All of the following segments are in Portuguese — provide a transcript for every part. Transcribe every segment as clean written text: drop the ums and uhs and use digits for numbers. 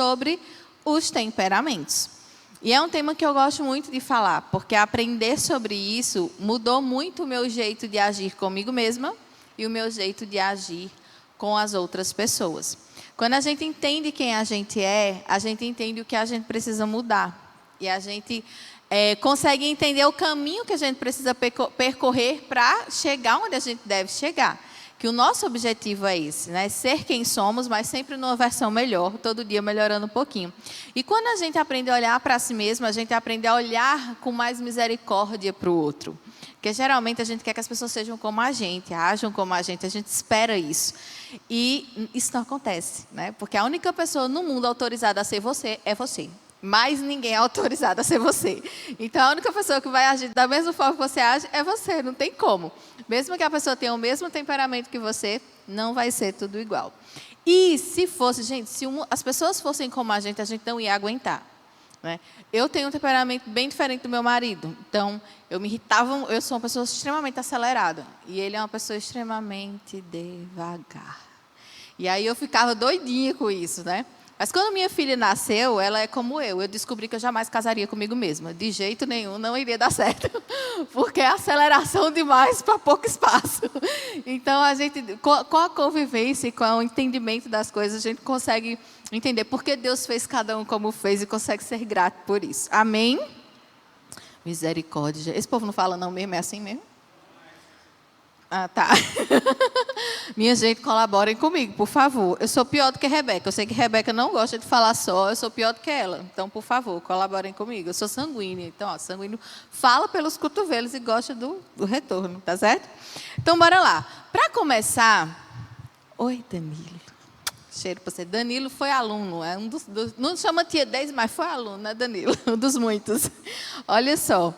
sobre os temperamentos. E é um tema que eu gosto muito de falar, porque aprender sobre isso mudou muito o meu jeito de agir comigo mesma e o meu jeito de agir com as outras pessoas. Quando a gente entende quem a gente gente entende o que a gente precisa mudar. E a gente consegue entender o caminho que a gente precisa percorrer para chegar onde a gente deve chegar. Que o nosso objetivo é esse, né? Ser quem somos, mas sempre numa versão melhor, todo dia melhorando um pouquinho. E quando a gente aprende a olhar para si mesmo, a gente aprende a olhar com mais misericórdia para o outro. Porque geralmente a gente quer que as pessoas sejam como a gente, ajam como a gente espera isso. E isso não acontece, né? Porque a única pessoa no mundo autorizada a ser você é você. Mais ninguém é autorizado a ser você. Então, a única pessoa que vai agir da mesma forma que você age é você, não tem como. Mesmo que a pessoa tenha o mesmo temperamento que você, não vai ser tudo igual. E se fosse, gente, se as pessoas fossem como a gente não ia aguentar. Né? Eu tenho um temperamento bem diferente do meu marido. Então, eu me irritava, eu sou uma pessoa extremamente acelerada. E ele é uma pessoa extremamente devagar. E aí eu ficava doidinha com isso, né? Mas quando minha filha nasceu, ela é como eu. Eu descobri que eu jamais casaria comigo mesma. De jeito nenhum, não iria dar certo. Porque é aceleração demais para pouco espaço. Então, a gente, com a convivência e com o entendimento das coisas, a gente consegue entender por que Deus fez cada um como fez e consegue ser grato por isso. Amém? Misericórdia. Esse povo não fala não mesmo? É assim mesmo? Ah, tá. Minha gente, colaborem comigo, por favor. Eu sou pior do que a Rebeca. Eu sei que a Rebeca não gosta de falar só, eu sou pior do que ela. Então, por favor, colaborem comigo. Eu sou sanguínea. Então, sanguíneo fala pelos cotovelos e gosta do retorno, tá certo? Então, bora lá. Para começar... Oi, Danilo. Cheiro para você. Danilo foi aluno. É um não chama tia 10, mas foi aluno, né, Danilo? Um dos muitos. Olha só.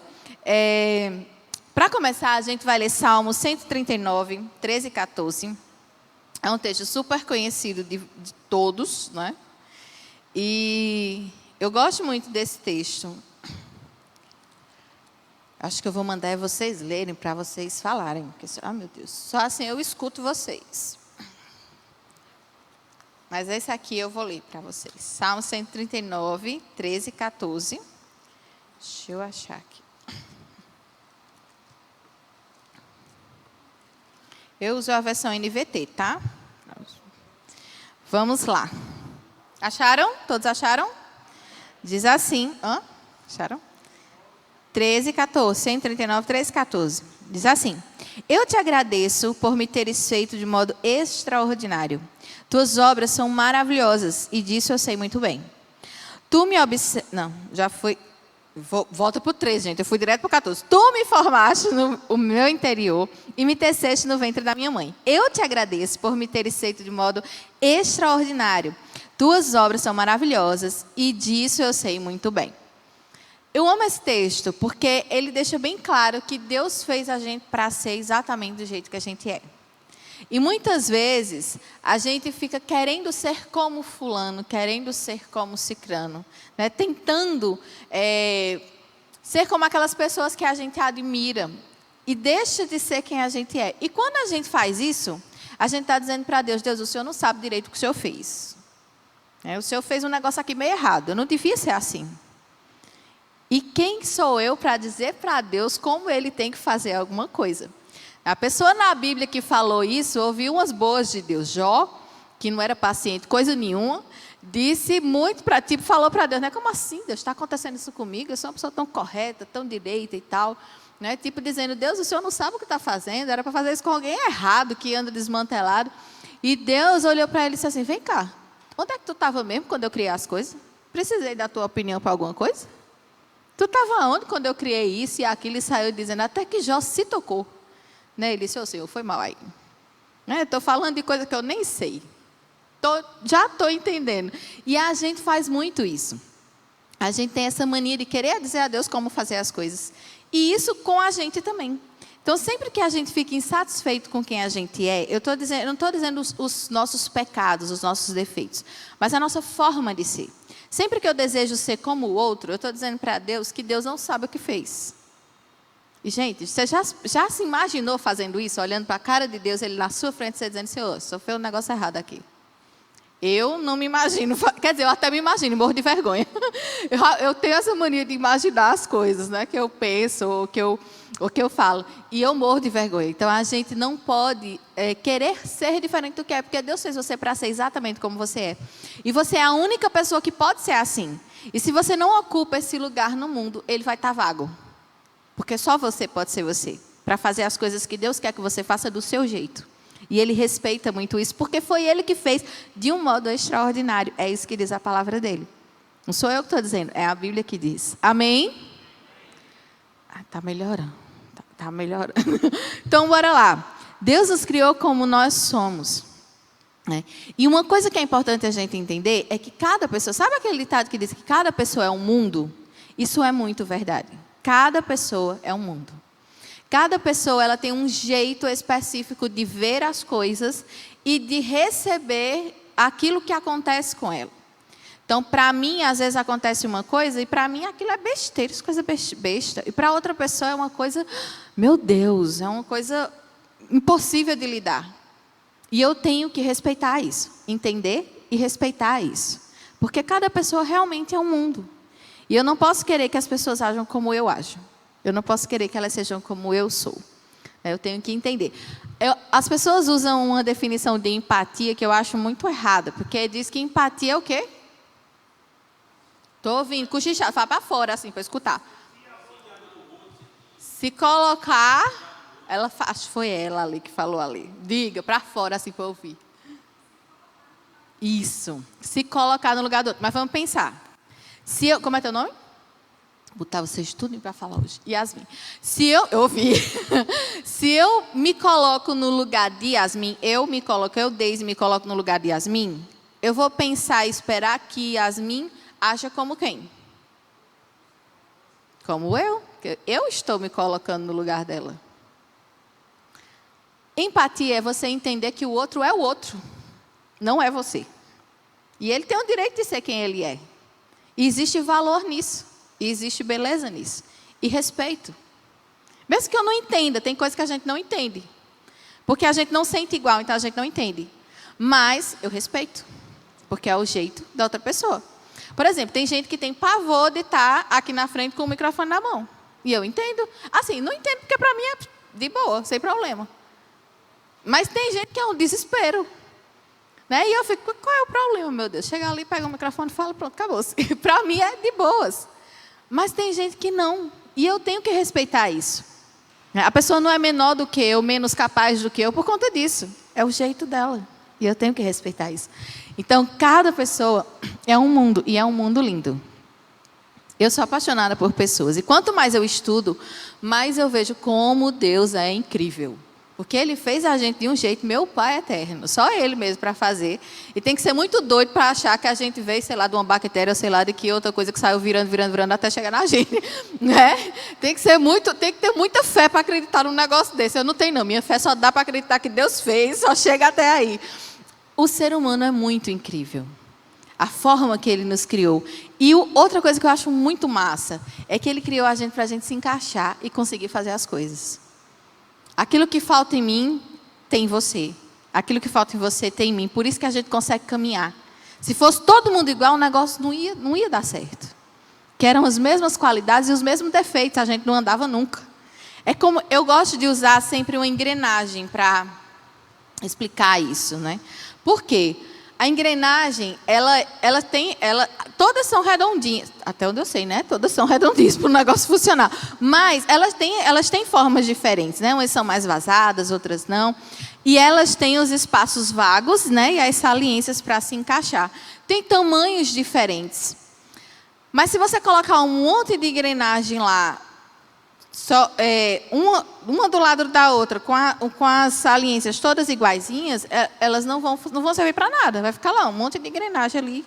Para começar, a gente vai ler Salmo 139, 13 e 14. É um texto super conhecido de todos, né? E eu gosto muito desse texto. Acho que eu vou mandar vocês lerem para vocês falarem. Porque, meu Deus, só assim eu escuto vocês. Mas esse aqui eu vou ler para vocês. Salmo 139, 13 e 14. Deixa eu achar aqui. Eu uso a versão NVT, tá? Vamos lá. Acharam? Todos acharam? Diz assim. Acharam? 13, 14. 139, 13, 14. Diz assim. Eu te agradeço por me teres feito de modo extraordinário. Tuas obras são maravilhosas e disso eu sei muito bem. Tu me observas... Não, já foi... Volta para o 13, gente. Eu fui direto para o 14. Tu me formaste no meu interior e me teceste no ventre da minha mãe. Eu te agradeço por me teres feito de modo extraordinário. Tuas obras são maravilhosas e disso eu sei muito bem. Eu amo esse texto porque ele deixa bem claro que Deus fez a gente para ser exatamente do jeito que a gente é. E muitas vezes a gente fica querendo ser como fulano, querendo ser como cicrano, né? Tentando ser como aquelas pessoas que a gente admira e deixa de ser quem a gente é. E quando a gente faz isso, a gente está dizendo para Deus, Deus, o Senhor não sabe direito o que o Senhor fez. O Senhor fez um negócio aqui meio errado, eu não devia ser assim. E quem sou eu para dizer para Deus como Ele tem que fazer alguma coisa? A pessoa na Bíblia que falou isso, ouviu umas boas de Deus. Jó, que não era paciente, coisa nenhuma, disse muito para ti, falou para Deus, né? Como assim, Deus, está acontecendo isso comigo? Eu sou uma pessoa tão correta, tão direita e tal. Né? Tipo dizendo, Deus, o Senhor não sabe o que está fazendo, era para fazer isso com alguém errado, que anda desmantelado. E Deus olhou para ele e disse assim, vem cá, onde é que tu estava mesmo quando eu criei as coisas? Precisei da tua opinião para alguma coisa? Tu estava onde quando eu criei isso e aquilo e saiu dizendo, até que Jó se tocou. Né? Ele disse, ô Senhor, foi mal aí. Estou falando de coisa que eu nem sei. Já estou entendendo. E a gente faz muito isso. A gente tem essa mania de querer dizer a Deus como fazer as coisas. E isso com a gente também. Então, sempre que a gente fica insatisfeito com quem a gente é, eu não estou dizendo os nossos pecados, os nossos defeitos, mas a nossa forma de ser. Sempre que eu desejo ser como o outro, eu estou dizendo para Deus que Deus não sabe o que fez. E, gente, você já se imaginou fazendo isso, olhando para a cara de Deus, Ele na sua frente, você dizendo, Senhor, só fez um negócio errado aqui. Eu não me imagino, quer dizer, eu até me imagino, morro de vergonha. Eu tenho essa mania de imaginar as coisas, né, que eu penso, ou que eu falo, e eu morro de vergonha. Então, a gente não pode querer ser diferente do que é, porque Deus fez você para ser exatamente como você é. E você é a única pessoa que pode ser assim. E se você não ocupa esse lugar no mundo, ele vai estar vago. Porque só você pode ser você, para fazer as coisas que Deus quer que você faça do seu jeito. E Ele respeita muito isso, porque foi Ele que fez de um modo extraordinário. É isso que diz a palavra dEle. Não sou eu que estou dizendo, é a Bíblia que diz. Amém? Está melhorando. Está melhorando. Então, bora lá. Deus nos criou como nós somos. Né? E uma coisa que é importante a gente entender é que cada pessoa... Sabe aquele ditado que diz que cada pessoa é um mundo? Isso é muito verdade. Cada pessoa é um mundo. Cada pessoa ela tem um jeito específico de ver as coisas e de receber aquilo que acontece com ela. Então, para mim, às vezes acontece uma coisa e para mim aquilo é besteira, isso é coisa besta. E para outra pessoa é uma coisa, meu Deus, é uma coisa impossível de lidar. E eu tenho que respeitar isso, entender e respeitar isso. Porque cada pessoa realmente é um mundo. E eu não posso querer que as pessoas ajam como eu ajo. Eu não posso querer que elas sejam como eu sou. Eu tenho que entender. As pessoas usam uma definição de empatia que eu acho muito errada, porque diz que empatia é o quê? Estou ouvindo, cochichar, fala para fora assim, para escutar. Se colocar, acho que foi ela ali que falou ali. Diga, para fora assim para ouvir. Isso. Se colocar no lugar do outro. Mas vamos pensar. Como é teu nome? Botar vocês tudo para falar hoje. Yasmin. Eu ouvi. Se eu me coloco no lugar de Yasmin, Deise, me coloco no lugar de Yasmin, eu vou pensar e esperar que Yasmin aja como quem? Como eu. Eu estou me colocando no lugar dela. Empatia é você entender que o outro é o outro. Não é você. E ele tem o direito de ser quem ele é. E existe valor nisso. E existe beleza nisso. E respeito. Mesmo que eu não entenda, tem coisas que a gente não entende. Porque a gente não sente igual, então a gente não entende. Mas eu respeito. Porque é o jeito da outra pessoa. Por exemplo, tem gente que tem pavor de estar aqui na frente com o microfone na mão. E eu entendo. Assim, não entendo porque para mim é de boa, sem problema. Mas tem gente que é um desespero. Né? E eu fico, qual é o problema, meu Deus? Chega ali, pega o microfone e fala, pronto, acabou-se. Para mim é de boas. Mas tem gente que não. E eu tenho que respeitar isso. A pessoa não é menor do que eu, menos capaz do que eu, por conta disso. É o jeito dela. E eu tenho que respeitar isso. Então, cada pessoa é um mundo. E é um mundo lindo. Eu sou apaixonada por pessoas. E quanto mais eu estudo, mais eu vejo como Deus é incrível. Porque Ele fez a gente de um jeito, meu Pai eterno. Só Ele mesmo para fazer. E tem que ser muito doido para achar que a gente veio, sei lá, de uma bactéria, ou sei lá, de que outra coisa que saiu virando até chegar na gente. Né? Tem que ter muita fé para acreditar num negócio desse. Eu não tenho, não. Minha fé só dá para acreditar que Deus fez, só chega até aí. O ser humano é muito incrível. A forma que Ele nos criou. E outra coisa que eu acho muito massa é que Ele criou a gente para a gente se encaixar e conseguir fazer as coisas. Aquilo que falta em mim, tem em você. Aquilo que falta em você, tem em mim. Por isso que a gente consegue caminhar. Se fosse todo mundo igual, o negócio não ia dar certo. Que eram as mesmas qualidades e os mesmos defeitos. A gente não andava nunca. É como, eu gosto de usar sempre uma engrenagem para explicar isso. Né? Por quê? A engrenagem, todas são redondinhas. Até onde eu sei, né? Todas são redondinhas para o negócio funcionar. Mas elas têm formas diferentes, né? Umas são mais vazadas, outras não. E elas têm os espaços vagos, né? E as saliências para se encaixar. Tem tamanhos diferentes. Mas se você colocar um monte de engrenagem lá, uma do lado da outra, com as saliências todas iguaizinhas, elas não vão servir para nada. Vai ficar lá um monte de engrenagem ali,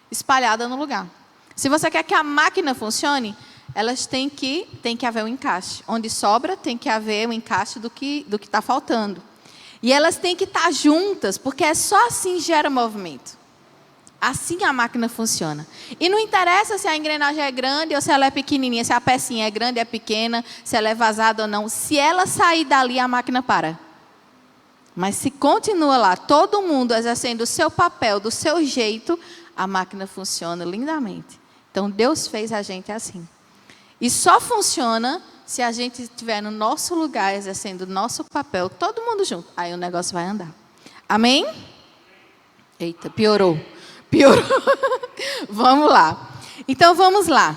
espalhada no lugar. Se você quer que a máquina funcione, elas têm que haver um encaixe. Onde sobra, tem que haver um encaixe do que está faltando. E elas têm que estar juntas, porque é só assim que gera movimento. Assim a máquina funciona. E não interessa se a engrenagem é grande ou se ela é pequenininha, se a pecinha é grande ou é pequena, se ela é vazada ou não. Se ela sair dali, a máquina para. Mas se continua lá, todo mundo exercendo o seu papel, do seu jeito, a máquina funciona lindamente. Então, Deus fez a gente assim. E só funciona se a gente estiver no nosso lugar, exercendo o nosso papel, todo mundo junto. Aí o negócio vai andar. Amém? Eita, piorou. Piorou. Vamos lá. Então, vamos lá.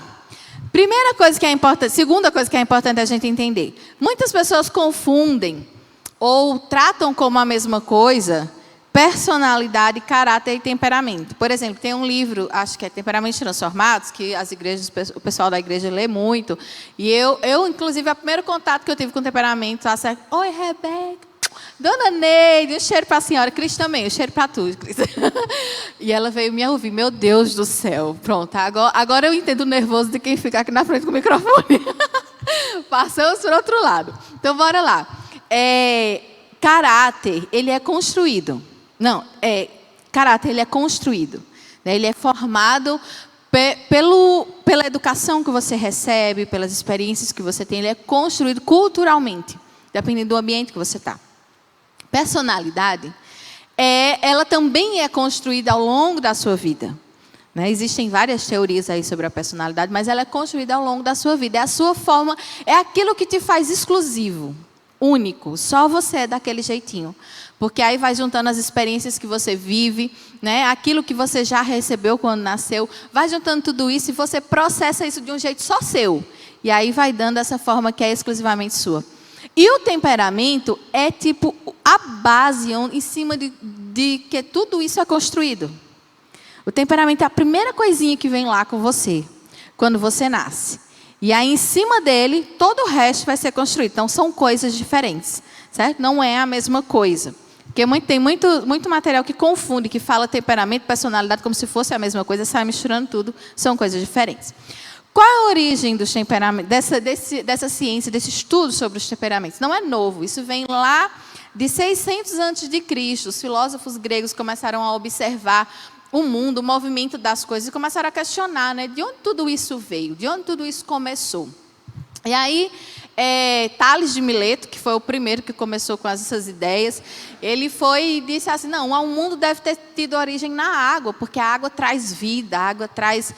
Primeira coisa que é importante, segunda coisa que é importante a gente entender. Muitas pessoas confundem ou tratam como a mesma coisa personalidade, caráter e temperamento. Por exemplo, tem um livro, acho que é Temperamentos Transformados, que as igrejas, o pessoal da igreja lê muito. E eu inclusive, o primeiro contato que eu tive com temperamento, oi, Rebeca, Dona Neide, um cheiro para a senhora, Cris também, um cheiro para tu, Cris. E ela veio me ouvir, meu Deus do céu. Pronto, agora eu entendo o nervoso de quem fica aqui na frente com o microfone. Passamos para o outro lado. Então, bora lá. Caráter, ele é construído. Caráter, ele é construído. Né? Ele é formado pela educação que você recebe, pelas experiências que você tem. Ele é construído culturalmente, dependendo do ambiente que você está. Personalidade, ela também é construída ao longo da sua vida. Né? Existem várias teorias aí sobre a personalidade, mas ela é construída ao longo da sua vida. É a sua forma, é aquilo que te faz exclusivo, único. Só você é daquele jeitinho. Porque aí vai juntando as experiências que você vive, né? Aquilo que você já recebeu quando nasceu, vai juntando tudo isso e você processa isso de um jeito só seu. E aí vai dando essa forma que é exclusivamente sua. E o temperamento é tipo a base em cima de que tudo isso é construído. O temperamento é a primeira coisinha que vem lá com você, quando você nasce. E aí, em cima dele, todo o resto vai ser construído. Então, são coisas diferentes, certo? Não é a mesma coisa. Porque tem muito material que confunde, que fala temperamento, personalidade, como se fosse a mesma coisa, sai misturando tudo, são coisas diferentes. Qual é a origem dos temperamentos, dessa ciência, desse estudo sobre os temperamentos? Não é novo, isso vem lá de 600 a.C. Os filósofos gregos começaram a observar o mundo, o movimento das coisas, e começaram a questionar, né, de onde tudo isso veio, de onde tudo isso começou. E aí, Tales de Mileto, que foi o primeiro que começou com essas ideias, ele foi e disse assim, não, o mundo deve ter tido origem na água, porque a água traz vida, a água traz,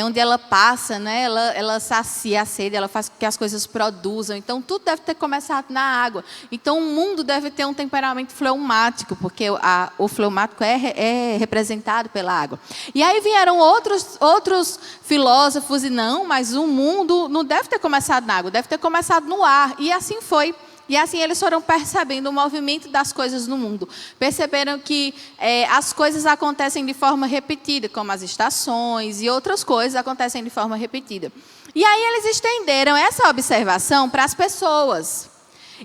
onde ela passa, né, ela sacia a sede, ela faz com que as coisas produzam, então tudo deve ter começado na água. Então o mundo deve ter um temperamento fleumático, porque o fleumático é representado pela água. E aí vieram outros filósofos e mas o mundo não deve ter começado na água, deve ter começado no ar, e assim foi. E assim eles foram percebendo o movimento das coisas no mundo. Perceberam que as coisas acontecem de forma repetida, como as estações e outras coisas acontecem de forma repetida. E aí eles estenderam essa observação para as pessoas.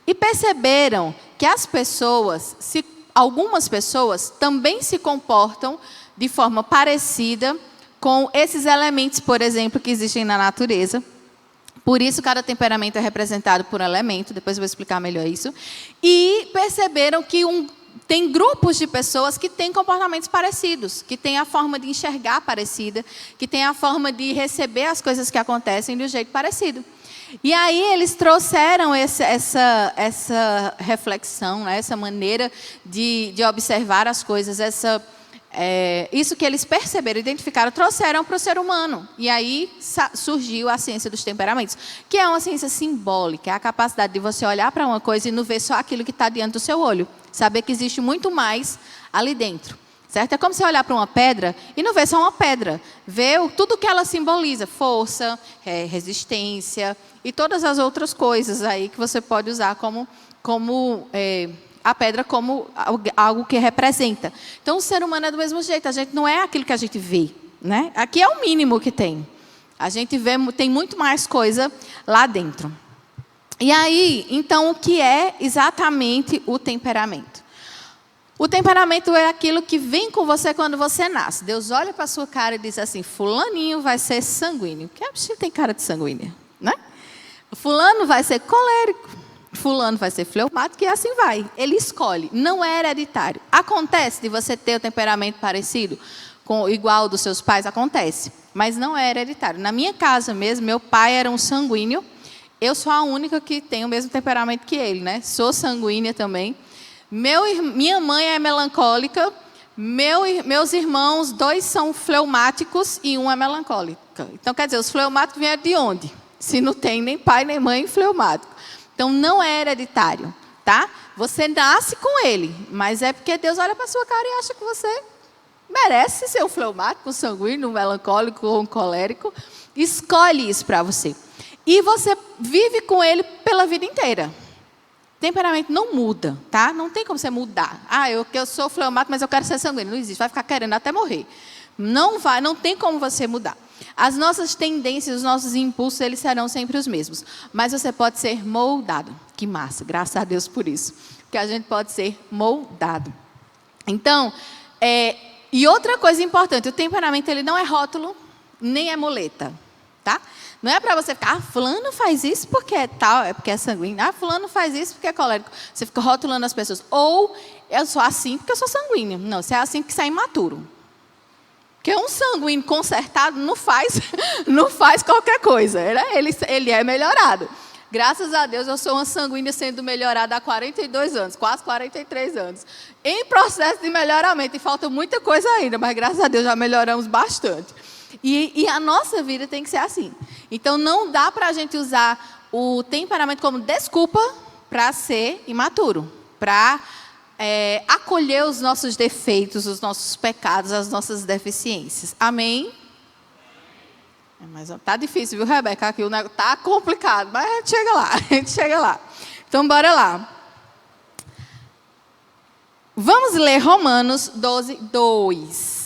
E perceberam que algumas pessoas também se comportam de forma parecida com esses elementos, por exemplo, que existem na natureza. Por isso, cada temperamento é representado por um elemento. Depois eu vou explicar melhor isso. E perceberam que tem grupos de pessoas que têm comportamentos parecidos, que têm a forma de enxergar parecida, que têm a forma de receber as coisas que acontecem de um jeito parecido. E aí eles trouxeram essa reflexão, né, essa maneira de observar as coisas, isso que eles perceberam, identificaram, trouxeram para o ser humano. E aí surgiu a ciência dos temperamentos, que é uma ciência simbólica, é a capacidade de você olhar para uma coisa e não ver só aquilo que está diante do seu olho. Saber que existe muito mais ali dentro. Certo? É como você olhar para uma pedra e não ver só uma pedra. Ver tudo que ela simboliza, força, resistência e todas as outras coisas aí que você pode usar como a pedra como algo que representa. Então, o ser humano é do mesmo jeito. A gente não é aquilo que a gente vê. Né? Aqui é o mínimo que tem. A gente vê, tem muito mais coisa lá dentro. E aí, então, o que é exatamente o temperamento? O temperamento é aquilo que vem com você quando você nasce. Deus olha para a sua cara e diz assim, fulaninho vai ser sanguíneo. Que bichinho tem cara de sanguíneo, né? Fulano vai ser colérico. Fulano vai ser fleumático e assim vai. Ele escolhe. Não é hereditário. Acontece de você ter o temperamento parecido, igual ao dos seus pais? Acontece. Mas não é hereditário. Na minha casa mesmo, meu pai era um sanguíneo. Eu sou a única que tem o mesmo temperamento que ele, né? Sou sanguínea também. Minha mãe é melancólica. Meus irmãos, 2 são fleumáticos e 1 é melancólica. Então, quer dizer, os fleumáticos vieram de onde? Se não tem nem pai nem mãe fleumático. Então, não é hereditário, tá? Você nasce com ele, mas é porque Deus olha para a sua cara e acha que você merece ser um fleumático, um sanguíneo, um melancólico ou um colérico. Escolhe isso para você. E você vive com ele pela vida inteira. Temperamento não muda, tá? Não tem como você mudar. Eu sou fleumático, mas eu quero ser sanguíneo. Não existe, vai ficar querendo até morrer. Não tem como você mudar. As nossas tendências, os nossos impulsos, eles serão sempre os mesmos. Mas você pode ser moldado. Que massa, graças a Deus por isso. Porque a gente pode ser moldado. Então, e outra coisa importante, o temperamento ele não é rótulo, nem é muleta, tá? Não é para você ficar, fulano faz isso porque é tal, é porque é sanguíneo. Fulano faz isso porque é colérico. Você fica rotulando as pessoas. Ou eu sou assim porque eu sou sanguíneo. Não, você é assim porque você é imaturo. Porque um sanguíneo consertado não faz qualquer coisa. Ele é melhorado. Graças a Deus, eu sou uma sanguínea sendo melhorada há 42 anos, quase 43 anos. Em processo de melhoramento, e falta muita coisa ainda, mas graças a Deus já melhoramos bastante. E a nossa vida tem que ser assim. Então, não dá para a gente usar o temperamento como desculpa para ser imaturo, para acolher os nossos defeitos, os nossos pecados, as nossas deficiências. Amém? Mas tá difícil, viu, Rebeca? Aqui o negócio tá complicado, mas a gente chega lá. Então, bora lá. Vamos ler Romanos 12, 2.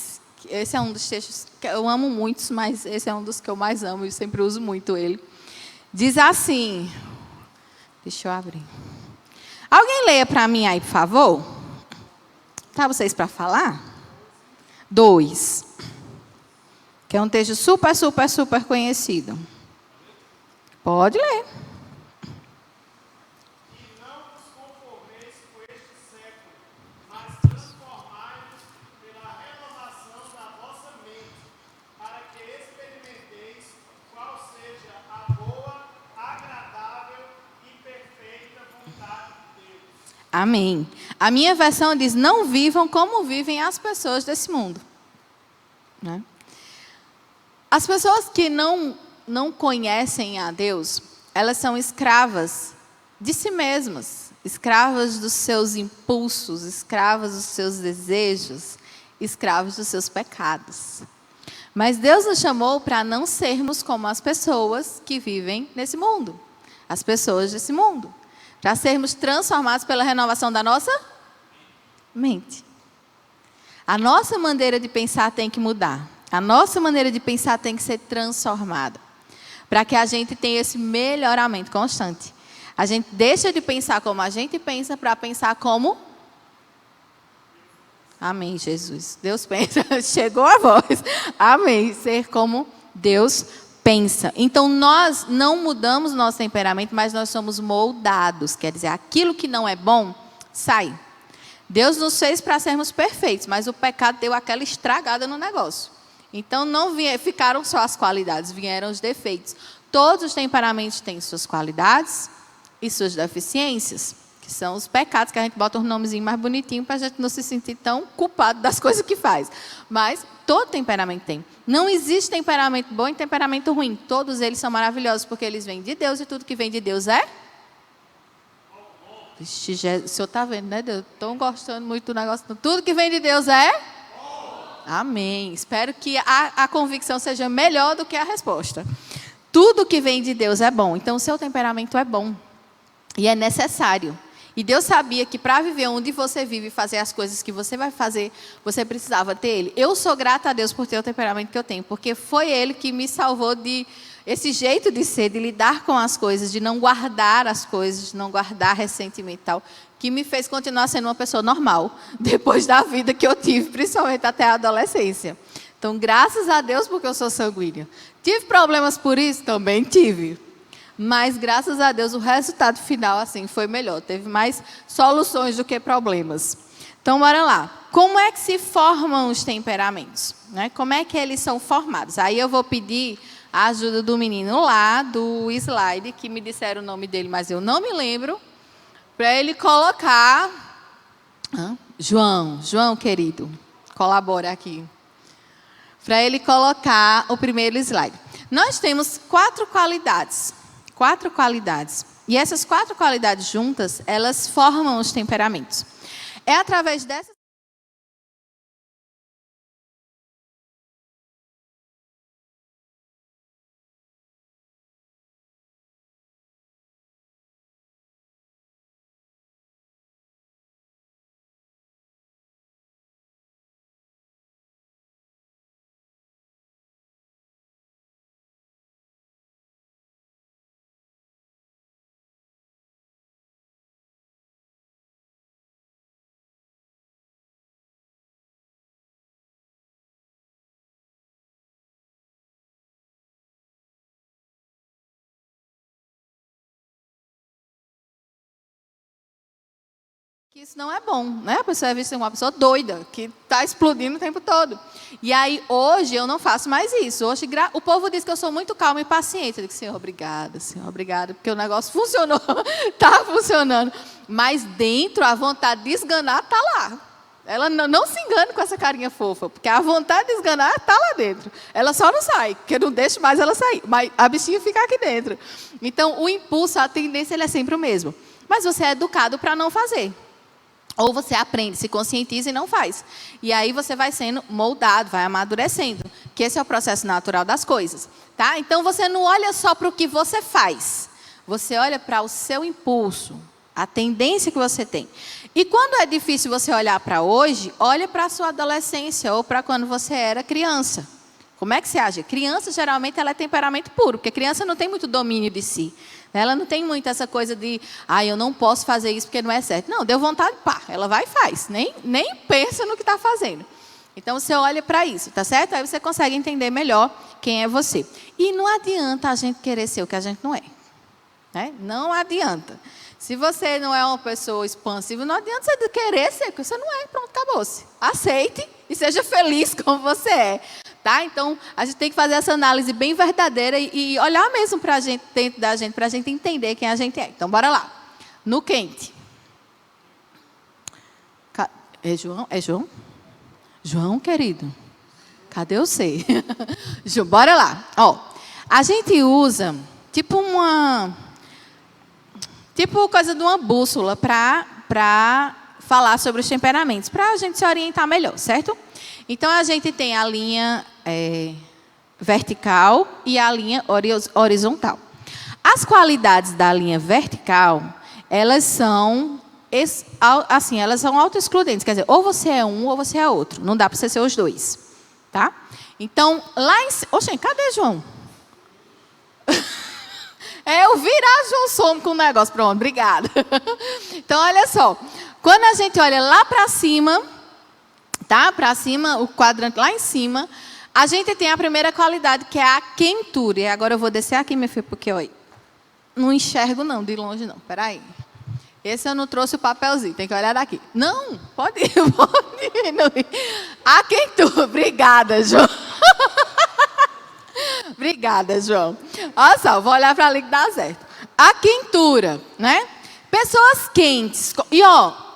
Esse é um dos textos que eu amo muitos, mas esse é um dos que eu mais amo e sempre uso muito ele. Diz assim, deixa eu abrir. Alguém leia para mim aí, por favor? Tá vocês para falar? 2. Que é um texto super, super, super conhecido. Pode ler. Amém. A minha versão diz, não vivam como vivem as pessoas desse mundo. Né? As pessoas que não conhecem a Deus, elas são escravas de si mesmas, escravas dos seus impulsos, escravas dos seus desejos, escravos dos seus pecados. Mas Deus nos chamou para não sermos como as pessoas que vivem nesse mundo, as pessoas desse mundo. Para sermos transformados pela renovação da nossa mente. A nossa maneira de pensar tem que mudar. A nossa maneira de pensar tem que ser transformada. Para que a gente tenha esse melhoramento constante. A gente deixa de pensar como a gente pensa para pensar como... Amém, Jesus. Deus pensa. Chegou a voz. Amém. Ser como Deus pensa. Então, nós não mudamos nosso temperamento, mas nós somos moldados. Quer dizer, aquilo que não é bom, sai. Deus nos fez para sermos perfeitos, mas o pecado deu aquela estragada no negócio. Então, não ficaram só as qualidades, vieram os defeitos. Todos os temperamentos têm suas qualidades e suas deficiências, que são os pecados, que a gente bota um nomezinho mais bonitinho para a gente não se sentir tão culpado das coisas que faz. Mas todo temperamento tem. Não existe temperamento bom e temperamento ruim. Todos eles são maravilhosos, porque eles vêm de Deus e tudo que vem de Deus é... Vixe, o senhor está vendo, né, Deus? Estão gostando muito do negócio. Tudo que vem de Deus é... Amém. Espero que a convicção seja melhor do que a resposta. Tudo que vem de Deus é bom. Então, o seu temperamento é bom. E é necessário. E Deus sabia que para viver onde você vive e fazer as coisas que você vai fazer, você precisava ter Ele. Eu sou grata a Deus por ter o temperamento que eu tenho, porque foi Ele que me salvou de esse jeito de ser, de lidar com as coisas, de não guardar as coisas, de não guardar ressentimento e tal, que me fez continuar sendo uma pessoa normal, depois da vida que eu tive, principalmente até a adolescência. Então, graças a Deus, porque eu sou sanguínea. Tive problemas por isso? Também tive. Mas, graças a Deus, o resultado final, assim, foi melhor. Teve mais soluções do que problemas. Então, bora lá. Como é que se formam os temperamentos? Né? Como é que eles são formados? Aí eu vou pedir a ajuda do menino lá, do slide, que me disseram o nome dele, mas eu não me lembro, para ele colocar João querido, colabora aqui. Para ele colocar o primeiro slide. Nós temos 4 qualidades. 4 qualidades. E essas 4 qualidades juntas, elas formam os temperamentos. É através dessas que isso não é bom, né? A pessoa é vista como uma pessoa doida, que está explodindo o tempo todo. E aí, hoje, eu não faço mais isso. Hoje, o povo diz que eu sou muito calma e paciente. Eu digo, Senhor, obrigada, porque o negócio funcionou, está funcionando. Mas dentro, a vontade de esganar está lá. Ela não se engane com essa carinha fofa, porque a vontade de esganar está lá dentro. Ela só não sai, porque eu não deixo mais ela sair. Mas a bichinha fica aqui dentro. Então, o impulso, a tendência, ele é sempre o mesmo. Mas você é educado para não fazer. Ou você aprende, se conscientiza e não faz. E aí você vai sendo moldado, vai amadurecendo. Que esse é o processo natural das coisas. Tá? Então você não olha só para o que você faz. Você olha para o seu impulso, a tendência que você tem. E quando é difícil você olhar para hoje, olha para a sua adolescência ou para quando você era criança. Como é que você age? Criança, geralmente, ela é temperamento puro, porque criança não tem muito domínio de si. Ela não tem muito essa coisa de, eu não posso fazer isso porque não é certo. Não, deu vontade, pá, ela vai e faz. Nem pensa no que está fazendo. Então, você olha para isso, tá certo? Aí você consegue entender melhor quem é você. E não adianta a gente querer ser o que a gente não é. Né? Não adianta. Se você não é uma pessoa expansiva, não adianta você querer ser, porque você não é. Pronto, acabou-se. Aceite e seja feliz como você é. Tá? Então, a gente tem que fazer essa análise bem verdadeira e olhar mesmo para a gente, dentro da gente, para a gente entender quem a gente é. Então, bora lá. No quente. É João? É João? João, querido. Cadê você? Bora lá. Ó, a gente usa tipo coisa de uma bússola para falar sobre os temperamentos, para a gente se orientar melhor, certo? Então, a gente tem a linha vertical e a linha horizontal. As qualidades da linha vertical, elas são autoexcludentes. Quer dizer, ou você é um ou você é outro. Não dá para você ser os dois. Tá? Então, lá em cima... Oxê, cadê João? Eu virar João Somo com o negócio. Pronto, obrigada. Então, olha só. Quando a gente olha lá para cima... Tá? Para cima, o quadrante lá em cima, a gente tem a primeira qualidade, que é a quentura. E agora eu vou descer aqui, minha filha, porque olha, não enxergo não, de longe não. Espera aí. Esse eu não trouxe o papelzinho, tem que olhar daqui. Não, pode ir, pode ir. A quentura, obrigada, João. Obrigada, João. Olha só, vou olhar para ali que dá certo. A quentura, né? Pessoas quentes. E,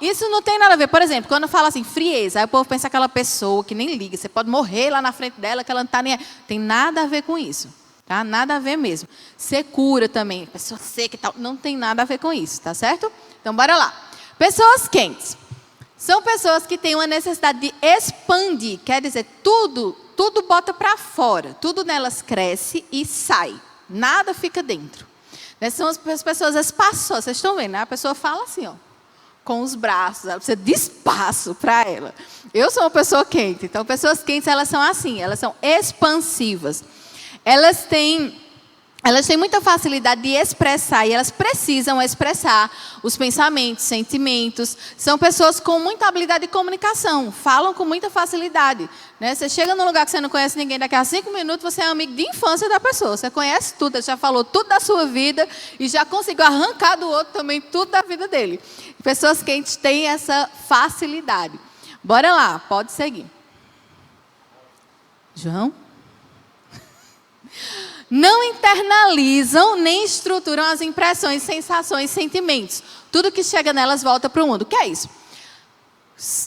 isso não tem nada a ver. Por exemplo, quando fala assim, frieza, aí o povo pensa aquela pessoa que nem liga. Você pode morrer lá na frente dela, que ela não está nem... Tem nada a ver com isso. Tá? Nada a ver mesmo. Secura também. Pessoa seca e tal. Não tem nada a ver com isso, tá certo? Então, bora lá. Pessoas quentes. São pessoas que têm uma necessidade de expandir. Quer dizer, tudo bota para fora. Tudo nelas cresce e sai. Nada fica dentro. São as pessoas espaçosas. Vocês estão vendo, né? A pessoa fala assim, com os braços. Ela precisa de espaço para ela. Eu sou uma pessoa quente. Então, pessoas quentes, elas são assim. Elas são expansivas. Elas têm muita facilidade de expressar. E elas precisam expressar os pensamentos, sentimentos. São pessoas com muita habilidade de comunicação. Falam com muita facilidade. Né? Você chega num lugar que você não conhece ninguém, daqui a 5 minutos você é amigo de infância da pessoa. Você conhece tudo, já falou tudo da sua vida e já conseguiu arrancar do outro também tudo da vida dele. Pessoas quentes têm essa facilidade. Bora lá, pode seguir. João? Não internalizam nem estruturam as impressões, sensações, sentimentos. Tudo que chega nelas volta para o mundo. O que é isso?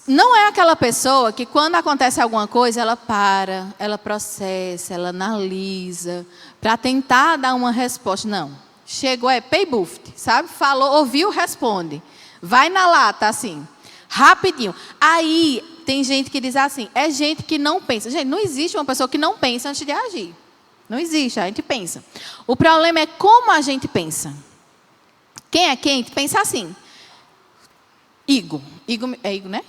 Não é aquela pessoa que quando acontece alguma coisa, ela para, ela processa, ela analisa, para tentar dar uma resposta. Não. Chegou, pay buffet, sabe? Falou, ouviu, responde. Vai na lata, assim, rapidinho. Aí, tem gente que diz assim, é gente que não pensa. Gente, não existe uma pessoa que não pensa antes de agir. Não existe, a gente pensa. O problema é como a gente pensa. Quem é quente, pensa assim. Igor, é Igor, né?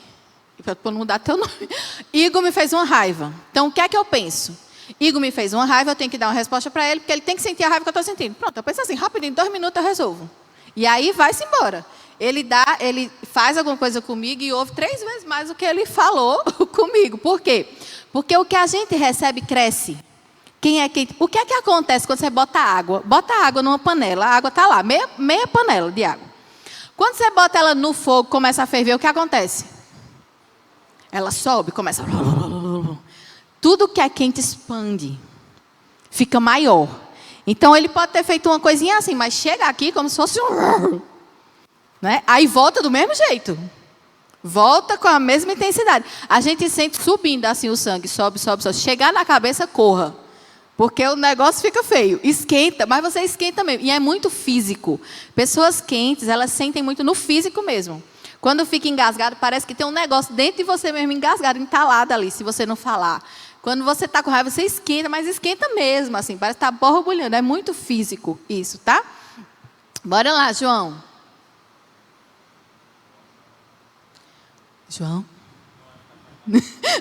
Para não mudar teu nome. Igor me fez uma raiva. Então, o que é que eu penso? Igor me fez uma raiva, eu tenho que dar uma resposta para ele, porque ele tem que sentir a raiva que eu estou sentindo. Pronto, eu penso assim, rapidinho, 2 minutos eu resolvo. E aí, vai-se embora. Ele faz alguma coisa comigo e ouve 3 vezes mais do que ele falou comigo. Por quê? Porque o que a gente recebe cresce. O que é que acontece quando você bota água? Bota água numa panela, a água está lá, meia panela de água. Quando você bota ela no fogo, começa a ferver, o que acontece? Ela sobe, começa... Tudo que é quente expande, fica maior. Então, ele pode ter feito uma coisinha assim, mas chega aqui como se fosse um... Né? Aí volta do mesmo jeito. Volta com a mesma intensidade. A gente sente subindo assim o sangue, sobe, sobe, sobe. Chegar na cabeça, corra. Porque o negócio fica feio. Esquenta, mas você esquenta mesmo. E é muito físico. Pessoas quentes, elas sentem muito no físico mesmo. Quando fica engasgado, parece que tem um negócio dentro de você mesmo engasgado, entalado ali, se você não falar. Quando você está com raiva, você esquenta, mas esquenta mesmo, assim. Parece que está borbulhando. É muito físico isso, tá? Bora lá, João. João?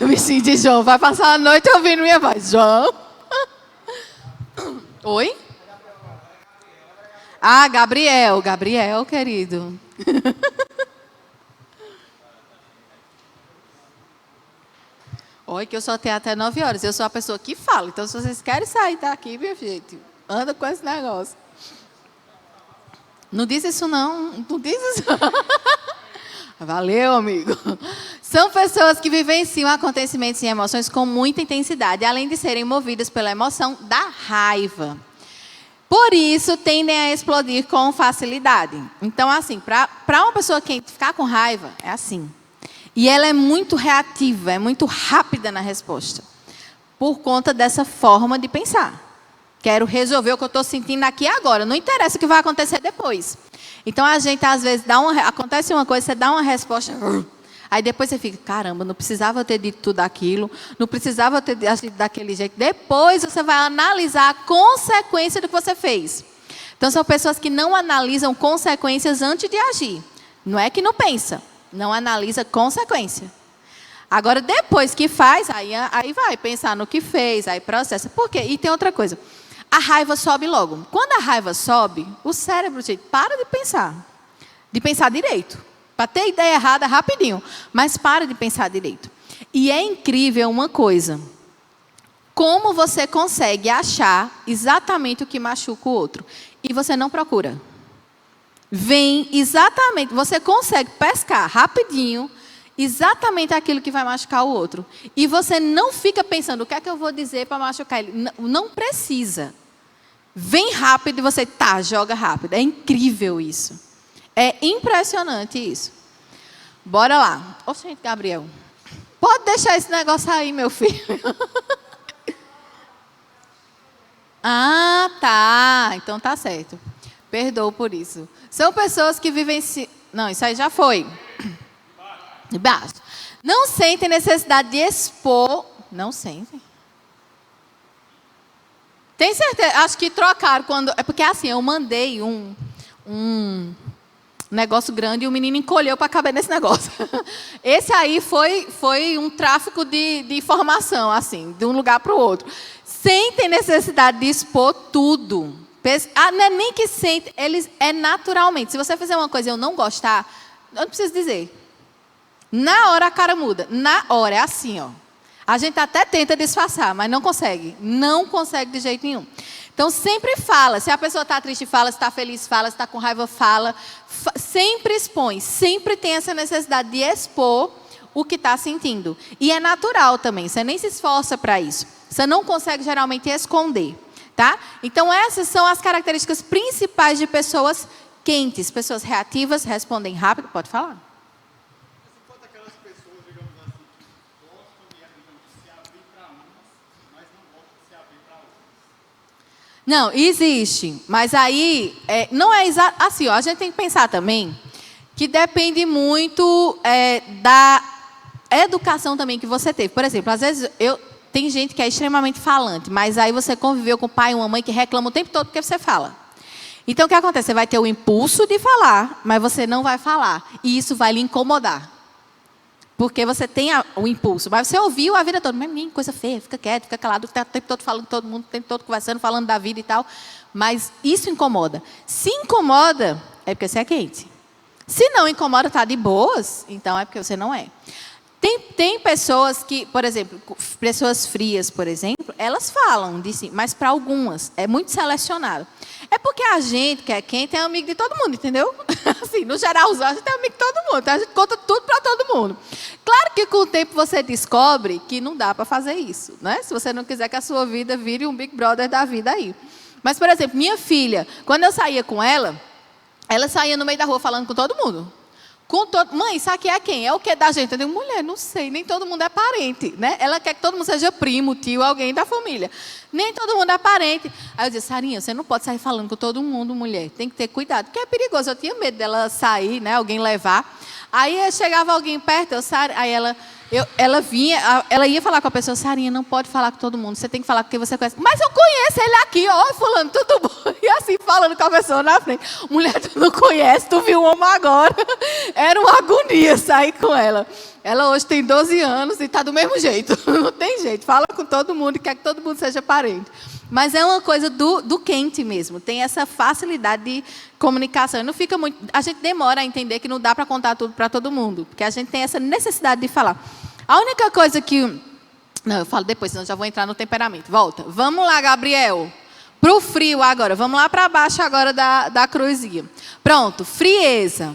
O bichinho de João vai passar a noite ouvindo minha voz. João? Oi? Ah, Gabriel, querido. Oi, que eu só tenho até 9 horas. Eu sou a pessoa que fala. Então, se vocês querem sair daqui, minha gente, anda com esse negócio. Não diz isso, não. Não diz isso. Valeu, amigo. São pessoas que vivenciam acontecimentos e emoções com muita intensidade, além de serem movidas pela emoção da raiva. Por isso, tendem a explodir com facilidade. Então, assim, para uma pessoa que ficar com raiva, é assim. E ela é muito reativa, é muito rápida na resposta. Por conta dessa forma de pensar. Quero resolver o que eu estou sentindo aqui agora. Não interessa o que vai acontecer depois. Então, a gente, às vezes, acontece uma coisa, você dá uma resposta... Aí depois você fica, caramba, não precisava ter dito tudo aquilo, não precisava ter agido daquele jeito. Depois você vai analisar a consequência do que você fez. Então, são pessoas que não analisam consequências antes de agir. Não é que não pensa, não analisa consequência. Agora, depois que faz, aí vai pensar no que fez, aí processa. Por quê? E tem outra coisa. A raiva sobe logo. Quando a raiva sobe, o cérebro, gente, para de pensar direito. Para ter ideia errada rapidinho, mas para de pensar direito. E é incrível uma coisa. Como você consegue achar exatamente o que machuca o outro? E você não procura. Vem exatamente, você consegue pescar rapidinho exatamente aquilo que vai machucar o outro. E você não fica pensando, o que é que eu vou dizer para machucar ele? Não precisa. Vem rápido e você joga rápido. É incrível isso. É impressionante isso. Bora lá. Ô, gente, Gabriel. Pode deixar esse negócio aí, meu filho. Ah, tá. Então tá certo. Perdoo por isso. São pessoas que vivem... Não, isso aí já foi. Baixo. Não sentem necessidade de expor... Não sentem. Tem certeza? Acho que trocaram quando... É porque assim, eu mandei um negócio grande e o menino encolheu para caber nesse negócio. Esse aí foi um tráfico de informação, assim, de um lugar para o outro. Sentem necessidade de expor tudo. Não é nem que sentem, é naturalmente. Se você fizer uma coisa e eu não gostar, eu não preciso dizer. Na hora a cara muda. Na hora, é assim, ó. A gente até tenta disfarçar, mas não consegue. Não consegue de jeito nenhum. Então, sempre fala. Se a pessoa está triste, fala. Se está feliz, fala. Se está com raiva, fala. Sempre expõe. Sempre tem essa necessidade de expor o que está sentindo. E é natural também. Você nem se esforça para isso. Você não consegue, geralmente, esconder. Tá? Então, essas são as características principais de pessoas quentes. Pessoas reativas, respondem rápido. Pode falar. Não, existe. Mas aí, não é assim, ó, a gente tem que pensar também que depende muito da educação também que você teve. Por exemplo, às vezes tem gente que é extremamente falante, mas aí você conviveu com o pai e uma mãe que reclama o tempo todo porque você fala. Então, o que acontece? Você vai ter o impulso de falar, mas você não vai falar. E isso vai lhe incomodar. Porque você tem o impulso. Mas você ouviu a vida toda. Mas, menino, coisa feia, fica quieto, fica calado. Está o tempo todo falando com todo mundo, o tempo todo conversando, falando da vida e tal. Mas isso incomoda. Se incomoda, é porque você é quente. Se não incomoda, está de boas, então é porque você não é. Tem pessoas que, por exemplo, pessoas frias, por exemplo, elas falam de si, mas para algumas é muito selecionado. É porque a gente que é quente é amigo de todo mundo, entendeu? Assim, no geral, a gente é amigo de todo mundo, então a gente conta tudo para todo mundo. Claro que com o tempo você descobre que não dá para fazer isso, né? Se você não quiser que a sua vida vire um Big Brother da vida aí. Mas, por exemplo, minha filha, quando eu saía com ela saía no meio da rua falando com todo mundo. Mãe, isso aqui é quem? É o que da gente? Eu digo, mulher, não sei, nem todo mundo é parente, né? Ela quer que todo mundo seja primo, tio, alguém da família. Nem todo mundo é parente. Aí eu disse, Sarinha, você não pode sair falando com todo mundo, mulher. Tem que ter cuidado, porque é perigoso. Eu tinha medo dela sair, né? Alguém levar. Aí chegava alguém perto, aí ela vinha, ela ia falar com a pessoa, Sarinha, não pode falar com todo mundo, você tem que falar com quem você conhece. Mas eu conheço ele aqui, ó, fulano, tudo bom? E assim, falando com a pessoa na frente. Mulher, tu não conhece, tu viu o homem agora. Era uma agonia sair com ela. Ela hoje tem 12 anos e está do mesmo jeito. Não tem jeito, fala com todo mundo e quer que todo mundo seja parente. Mas é uma coisa do quente mesmo, tem essa facilidade de comunicação. Não fica muito, a gente demora a entender que não dá para contar tudo para todo mundo, porque a gente tem essa necessidade de falar. A única coisa que... Não, eu falo depois, senão já vou entrar no temperamento. Volta. Vamos lá, Gabriel. Para o frio agora. Vamos lá para baixo agora da cruzinha. Pronto, frieza.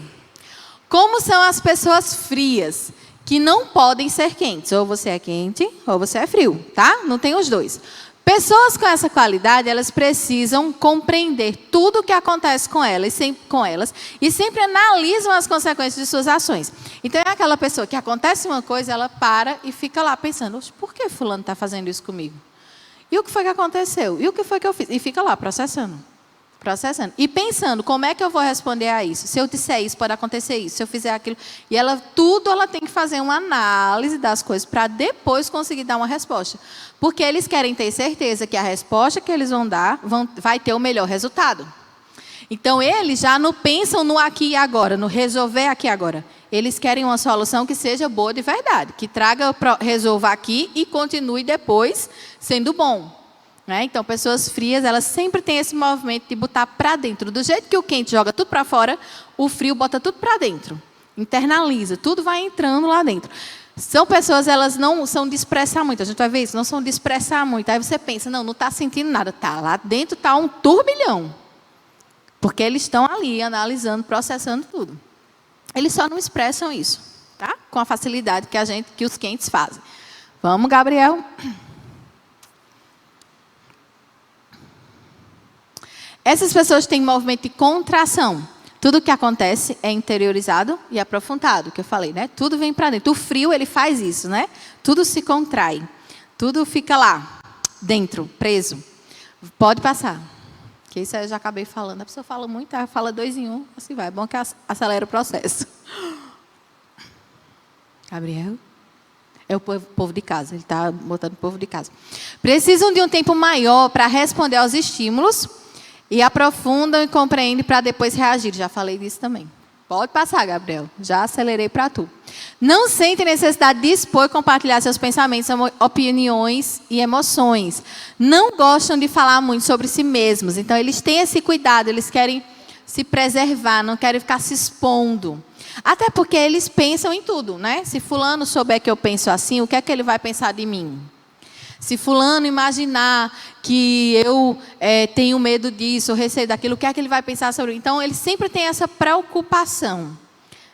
Como são as pessoas frias? Que não podem ser quentes. Ou você é quente, ou você é frio, tá? Não tem os dois. Pessoas com essa qualidade, elas precisam compreender tudo o que acontece com elas e sempre analisam as consequências de suas ações. Então, é aquela pessoa que acontece uma coisa, ela para e fica lá pensando, por que fulano está fazendo isso comigo? E o que foi que aconteceu? E o que foi que eu fiz? E fica lá, processando. E pensando, como é que eu vou responder a isso? Se eu disser isso, pode acontecer isso. Se eu fizer aquilo... E ela tem que fazer uma análise das coisas para depois conseguir dar uma resposta. Porque eles querem ter certeza que a resposta que eles vão dar vai ter o melhor resultado. Então, eles já não pensam no aqui e agora, no resolver aqui e agora. Eles querem uma solução que seja boa de verdade, que resolva aqui e continue depois sendo bom. Então, pessoas frias, elas sempre têm esse movimento de botar para dentro. Do jeito que o quente joga tudo para fora, o frio bota tudo para dentro. Internaliza, tudo vai entrando lá dentro. São pessoas, elas não são de expressar muito. A gente vai ver isso, não são de expressar muito. Aí você pensa, não está sentindo nada. Tá, lá dentro está um turbilhão. Porque eles estão ali, analisando, processando tudo. Eles só não expressam isso, tá? Com a facilidade que os quentes fazem. Vamos, Gabriel. Essas pessoas têm movimento de contração. Tudo que acontece é interiorizado e aprofundado, que eu falei, né? Tudo vem para dentro. O frio, ele faz isso, né? Tudo se contrai. Tudo fica lá, dentro, preso. Pode passar. Que isso aí eu já acabei falando. A pessoa fala muito, fala 2 em 1, assim vai. É bom que acelera o processo. Gabriel? É o povo de casa. Ele está botando o povo de casa. Precisam de um tempo maior para responder aos estímulos e aprofundam e compreendem para depois reagir. Já falei disso também. Pode passar, Gabriel. Já acelerei para tu. Não sentem necessidade de expor e compartilhar seus pensamentos, opiniões e emoções. Não gostam de falar muito sobre si mesmos. Então, eles têm esse cuidado. Eles querem se preservar, não querem ficar se expondo. Até porque eles pensam em tudo, né? Se fulano souber que eu penso assim, o que é que ele vai pensar de mim? Se fulano imaginar que eu tenho medo disso, receio daquilo, o que é que ele vai pensar sobre? Então, ele sempre tem essa preocupação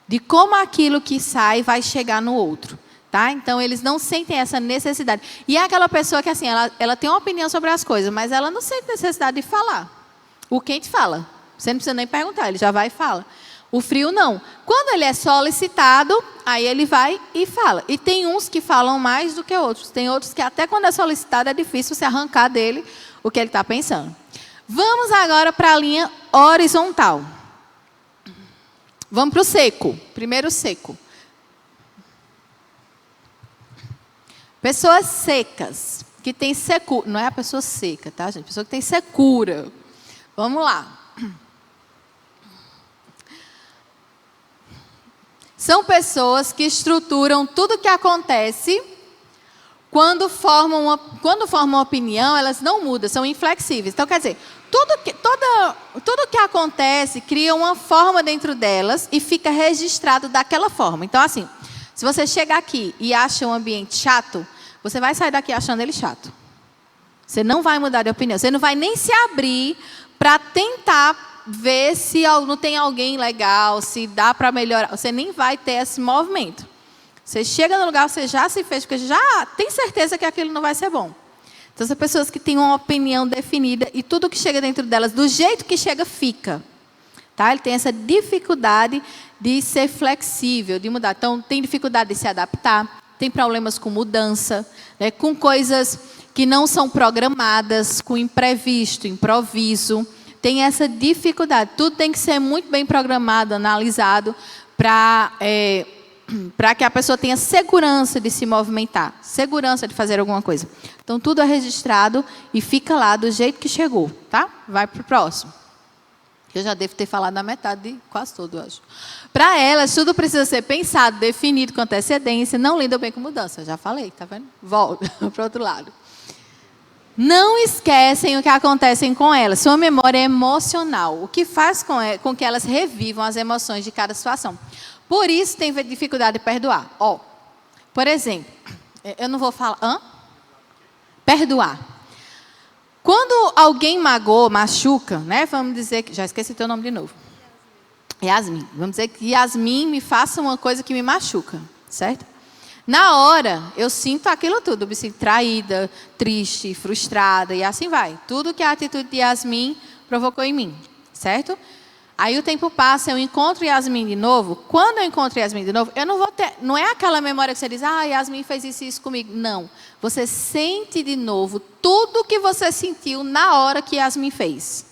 de como aquilo que sai vai chegar no outro. Tá? Então, eles não sentem essa necessidade. E é aquela pessoa que assim, ela tem uma opinião sobre as coisas, mas ela não sente necessidade de falar. O quente fala. Você não precisa nem perguntar, ele já vai e fala. O frio não. Quando ele é solicitado, aí ele vai e fala. E tem uns que falam mais do que outros. Tem outros que até quando é solicitado é difícil você arrancar dele o que ele está pensando. Vamos agora para a linha horizontal. Vamos para o seco. Primeiro seco. Pessoas secas, que tem secura. Não é a pessoa seca, tá, gente? Pessoa que tem secura. Vamos lá. São pessoas que estruturam tudo o que acontece. Quando formam uma opinião, elas não mudam, são inflexíveis. Então, quer dizer, tudo que acontece cria uma forma dentro delas e fica registrado daquela forma. Então, assim, se você chega aqui e acha um ambiente chato, você vai sair daqui achando ele chato. Você não vai mudar de opinião. Você não vai nem se abrir para tentar ver se não tem alguém legal, se dá para melhorar. Você nem vai ter esse movimento. Você chega no lugar, você já se fez, porque já tem certeza que aquilo não vai ser bom. Então, são pessoas que têm uma opinião definida e tudo que chega dentro delas, do jeito que chega, fica. Tá? Ele tem essa dificuldade de ser flexível, de mudar. Então, tem dificuldade de se adaptar, tem problemas com mudança, né? Com coisas que não são programadas, com imprevisto, improviso. Tem essa dificuldade. Tudo tem que ser muito bem programado, analisado, para que a pessoa tenha segurança de se movimentar, segurança de fazer alguma coisa. Então, tudo é registrado e fica lá do jeito que chegou, tá? Vai para o próximo. Eu já devo ter falado na metade de quase tudo, eu acho. Para elas, tudo precisa ser pensado, definido com antecedência, não lidam bem com mudança. Já falei, tá vendo? Volta para o outro lado. Não esquecem o que acontece com elas. Sua memória é emocional, o que faz com que elas revivam as emoções de cada situação. Por isso tem dificuldade de perdoar. Por exemplo, eu não vou falar... Perdoar. Quando alguém machuca, né? Vamos dizer que... Já esqueci teu nome de novo. Yasmin. Vamos dizer que Yasmin me faça uma coisa que me machuca, certo? Na hora, eu sinto aquilo tudo. Eu me sinto traída, triste, frustrada e assim vai. Tudo que a atitude de Yasmin provocou em mim, certo? Aí o tempo passa, eu encontro Yasmin de novo. Quando eu encontro Yasmin de novo, eu não vou ter... Não é aquela memória que você diz, Yasmin fez isso e isso comigo. Não. Você sente de novo tudo que você sentiu na hora que Yasmin fez.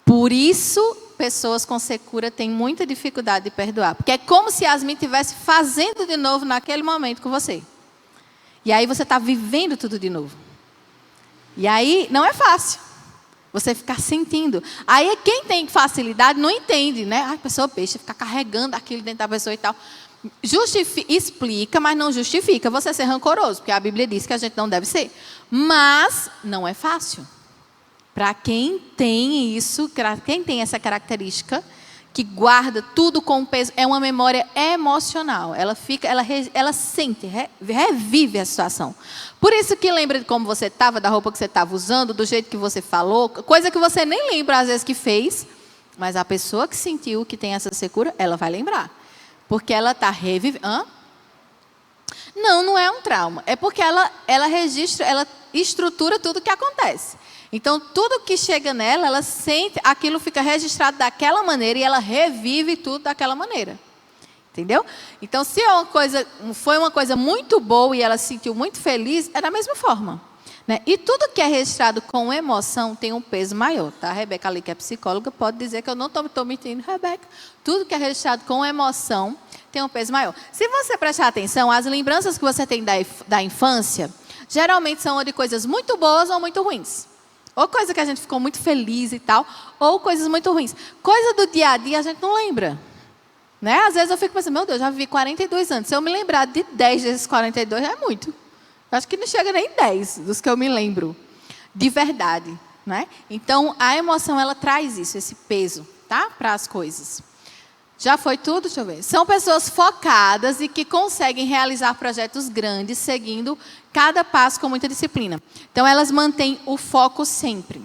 Por isso, pessoas com secura têm muita dificuldade de perdoar. Porque é como se Yasmin estivesse fazendo de novo naquele momento com você. E aí você está vivendo tudo de novo. E aí não é fácil. Você ficar sentindo. Aí quem tem facilidade não entende, né? A pessoa besta, ficar carregando aquilo dentro da pessoa e tal. Explica, mas não justifica você ser rancoroso, porque a Bíblia diz que a gente não deve ser. Mas não é fácil. Para quem tem isso, quem tem essa característica, que guarda tudo com peso, é uma memória emocional. Ela sente, revive a situação. Por isso que lembra de como você estava, da roupa que você estava usando, do jeito que você falou, coisa que você nem lembra às vezes que fez, mas a pessoa que sentiu que tem essa secura, ela vai lembrar. Porque ela está revivendo. Não é um trauma. É porque ela registra, ela estrutura tudo o que acontece. Então, tudo que chega nela, ela sente, aquilo fica registrado daquela maneira e ela revive tudo daquela maneira. Entendeu? Então, se foi uma coisa muito boa e ela se sentiu muito feliz, é da mesma forma. Né? E tudo que é registrado com emoção tem um peso maior. Tá? A Rebeca ali, que é psicóloga, pode dizer que eu não estou mentindo, Rebeca. Tudo que é registrado com emoção tem um peso maior. Se você prestar atenção, as lembranças que você tem da infância, geralmente são de coisas muito boas ou muito ruins. Ou coisa que a gente ficou muito feliz e tal, ou coisas muito ruins. Coisa do dia a dia a gente não lembra. Né? Às vezes eu fico pensando, meu Deus, já vivi 42 anos. Se eu me lembrar de 10 desses 42, já é muito. Eu acho que não chega nem 10 dos que eu me lembro. De verdade. Né? Então, a emoção, ela traz isso, esse peso, tá? Para as coisas. Já foi tudo? Deixa eu ver. São pessoas focadas e que conseguem realizar projetos grandes, seguindo cada passo com muita disciplina. Então, elas mantêm o foco sempre.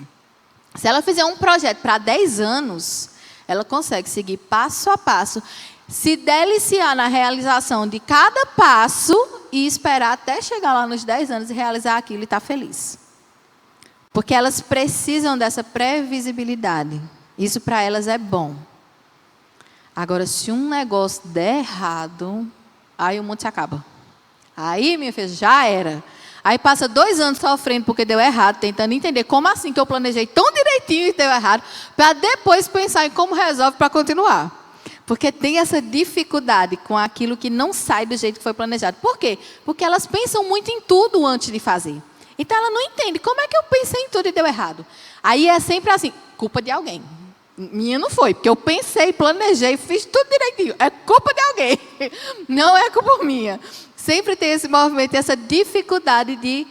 Se ela fizer um projeto para 10 anos, ela consegue seguir passo a passo, se deliciar na realização de cada passo e esperar até chegar lá nos 10 anos e realizar aquilo e estar feliz. Porque elas precisam dessa previsibilidade. Isso para elas é bom. Agora, se um negócio der errado, aí o mundo se acaba. Aí, minha filha, já era. Aí passa 2 anos sofrendo porque deu errado, tentando entender como assim que eu planejei tão direitinho e deu errado, para depois pensar em como resolve para continuar. Porque tem essa dificuldade com aquilo que não sai do jeito que foi planejado. Por quê? Porque elas pensam muito em tudo antes de fazer. Então ela não entende como é que eu pensei em tudo e deu errado. Aí é sempre assim, culpa de alguém. Minha não foi, porque eu pensei, planejei, fiz tudo direitinho. É culpa de alguém, não é culpa minha. Sempre tem esse movimento, essa dificuldade de,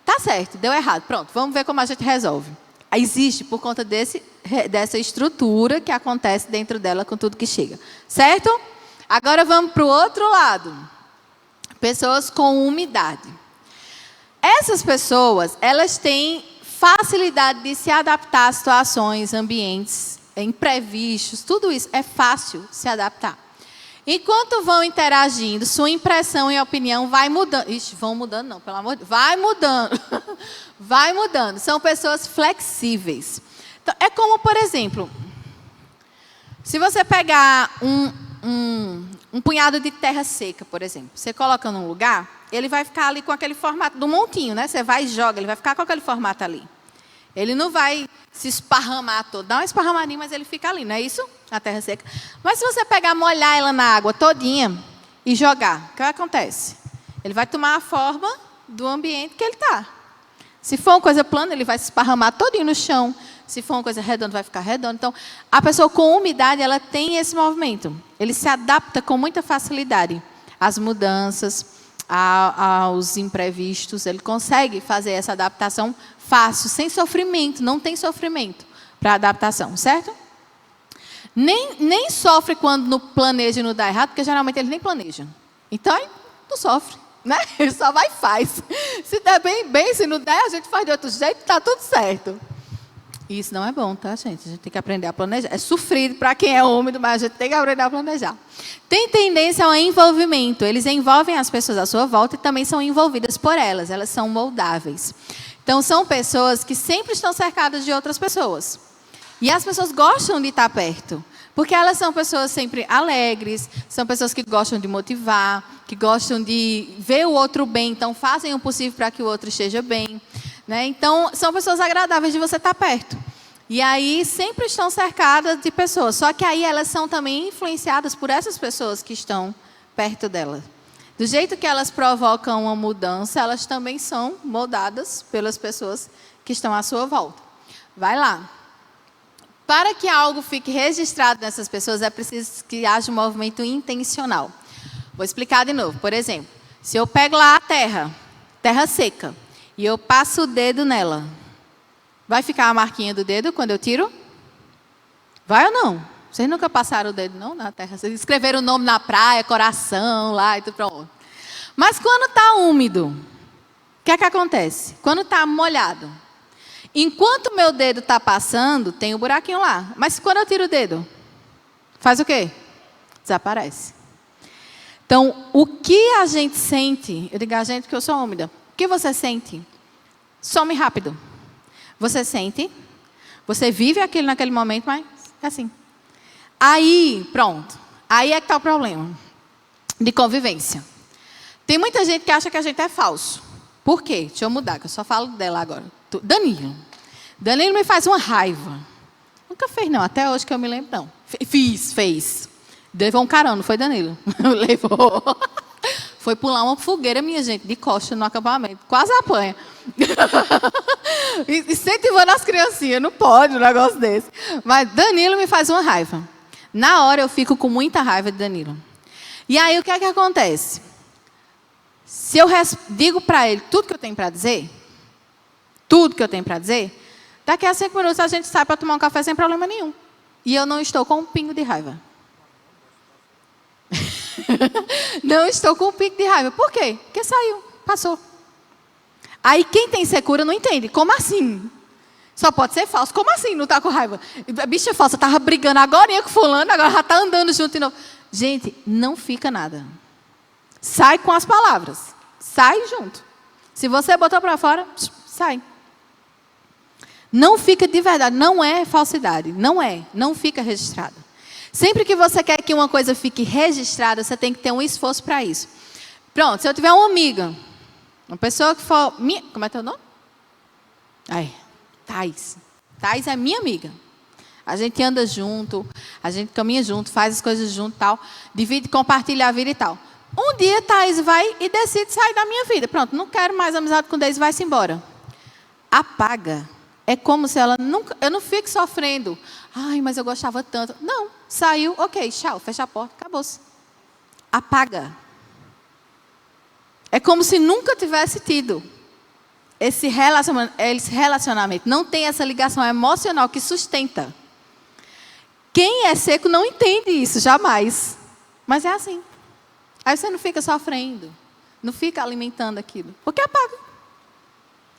tá certo, deu errado, pronto, vamos ver como a gente resolve. Existe por conta dessa estrutura que acontece dentro dela com tudo que chega. Certo? Agora vamos para o outro lado. Pessoas com umidade. Essas pessoas, elas têm facilidade de se adaptar a situações, ambientes, imprevistos, tudo isso é fácil se adaptar. Enquanto vão interagindo, sua impressão e opinião vai mudando. Ixi, vão mudando não, pelo amor de Deus. Vai mudando. Vai mudando. São pessoas flexíveis. Então, é como, por exemplo, se você pegar um punhado de terra seca, por exemplo, você coloca num lugar, ele vai ficar ali com aquele formato do montinho, né? Você vai e joga, ele vai ficar com aquele formato ali. Ele não vai se esparramar todo. Dá uma esparramadinha, mas ele fica ali, não é isso? A terra seca. Mas se você pegar, molhar ela na água todinha e jogar, o que acontece? Ele vai tomar a forma do ambiente que ele está. Se for uma coisa plana, ele vai se esparramar todinho no chão. Se for uma coisa redonda, vai ficar redondo. Então, a pessoa com umidade, ela tem esse movimento. Ele se adapta com muita facilidade às mudanças, aos imprevistos. Ele consegue fazer essa adaptação fácil, sem sofrimento. Não tem sofrimento para adaptação, certo? Nem sofre quando não planeja e não dá errado, porque geralmente ele nem planeja. Então, não sofre, né? Ele só vai e faz. Se der bem, se não der, a gente faz de outro jeito, está tudo certo. Isso não é bom, tá, gente? A gente tem que aprender a planejar. É sofrido para quem é úmido, mas a gente tem que aprender a planejar. Tem tendência ao envolvimento. Eles envolvem as pessoas à sua volta e também são envolvidas por elas. Elas são moldáveis. Então, são pessoas que sempre estão cercadas de outras pessoas. E as pessoas gostam de estar perto, porque elas são pessoas sempre alegres, são pessoas que gostam de motivar, que gostam de ver o outro bem, então fazem o possível para que o outro esteja bem. Né? Então, são pessoas agradáveis de você estar perto. E aí, sempre estão cercadas de pessoas. Só que aí elas são também influenciadas por essas pessoas que estão perto delas. Do jeito que elas provocam uma mudança, elas também são moldadas pelas pessoas que estão à sua volta. Vai lá. Para que algo fique registrado nessas pessoas, é preciso que haja um movimento intencional. Vou explicar de novo. Por exemplo, se eu pego lá a terra seca, e eu passo o dedo nela, vai ficar a marquinha do dedo quando eu tiro? Vai ou não? Vocês nunca passaram o dedo não na terra? Vocês escreveram o nome na praia, coração lá e tudo pronto. Mas quando está úmido, o que é que acontece? Quando está molhado, enquanto o meu dedo está passando, tem um buraquinho lá. Mas quando eu tiro o dedo, faz o quê? Desaparece. Então, o que a gente sente, eu digo a gente que eu sou úmida, o que você sente? Some rápido. Você sente, você vive aquilo naquele momento, mas é assim. Aí, pronto. Aí é que está o problema de convivência. Tem muita gente que acha que a gente é falso. Por quê? Deixa eu mudar, que eu só falo dela agora. Danilo. Danilo me faz uma raiva. Nunca fez, não. Até hoje que eu me lembro, não. Fez. Levou um carão, não foi Danilo? Levou. Foi pular uma fogueira, minha gente, de costa no acampamento. Quase apanha. Incentivando as criancinhas. Não pode um negócio desse. Mas Danilo me faz uma raiva. Na hora eu fico com muita raiva de Danilo. E aí o que é que acontece? Se eu digo para ele tudo que eu tenho para dizer, daqui a 5 minutos a gente sai para tomar um café sem problema nenhum. E eu não estou com um pingo de raiva. Não estou com um pico de raiva. Por quê? Porque saiu, passou. Aí quem tem secura não entende. Como assim? Só pode ser falso. Como assim não está com raiva? A bicha falsa estava brigando agora com fulano, agora já está andando junto de novo. Gente, não fica nada. Sai com as palavras. Sai junto. Se você botou para fora, sai. Não fica de verdade. Não é falsidade. Não é. Não fica registrado. Sempre que você quer que uma coisa fique registrada, você tem que ter um esforço para isso. Pronto, se eu tiver uma amiga, Uma pessoa que for... Como é teu nome? Thais. Thais é minha amiga. A gente anda junto, a gente caminha junto, faz as coisas junto e tal. Divide, compartilha a vida e tal. Um dia, Thais vai e decide sair da minha vida. Pronto, não quero mais amizade com Deise, vai-se embora. Apaga. É como se ela nunca... Eu não fico sofrendo. Ai, mas eu gostava tanto. Não, saiu, ok, tchau, fecha a porta, acabou-se. Apaga. É como se nunca tivesse tido esse relacionamento. Não tem essa ligação emocional que sustenta. Quem é seco não entende isso, jamais. Mas é assim. Aí você não fica sofrendo, não fica alimentando aquilo, porque apaga.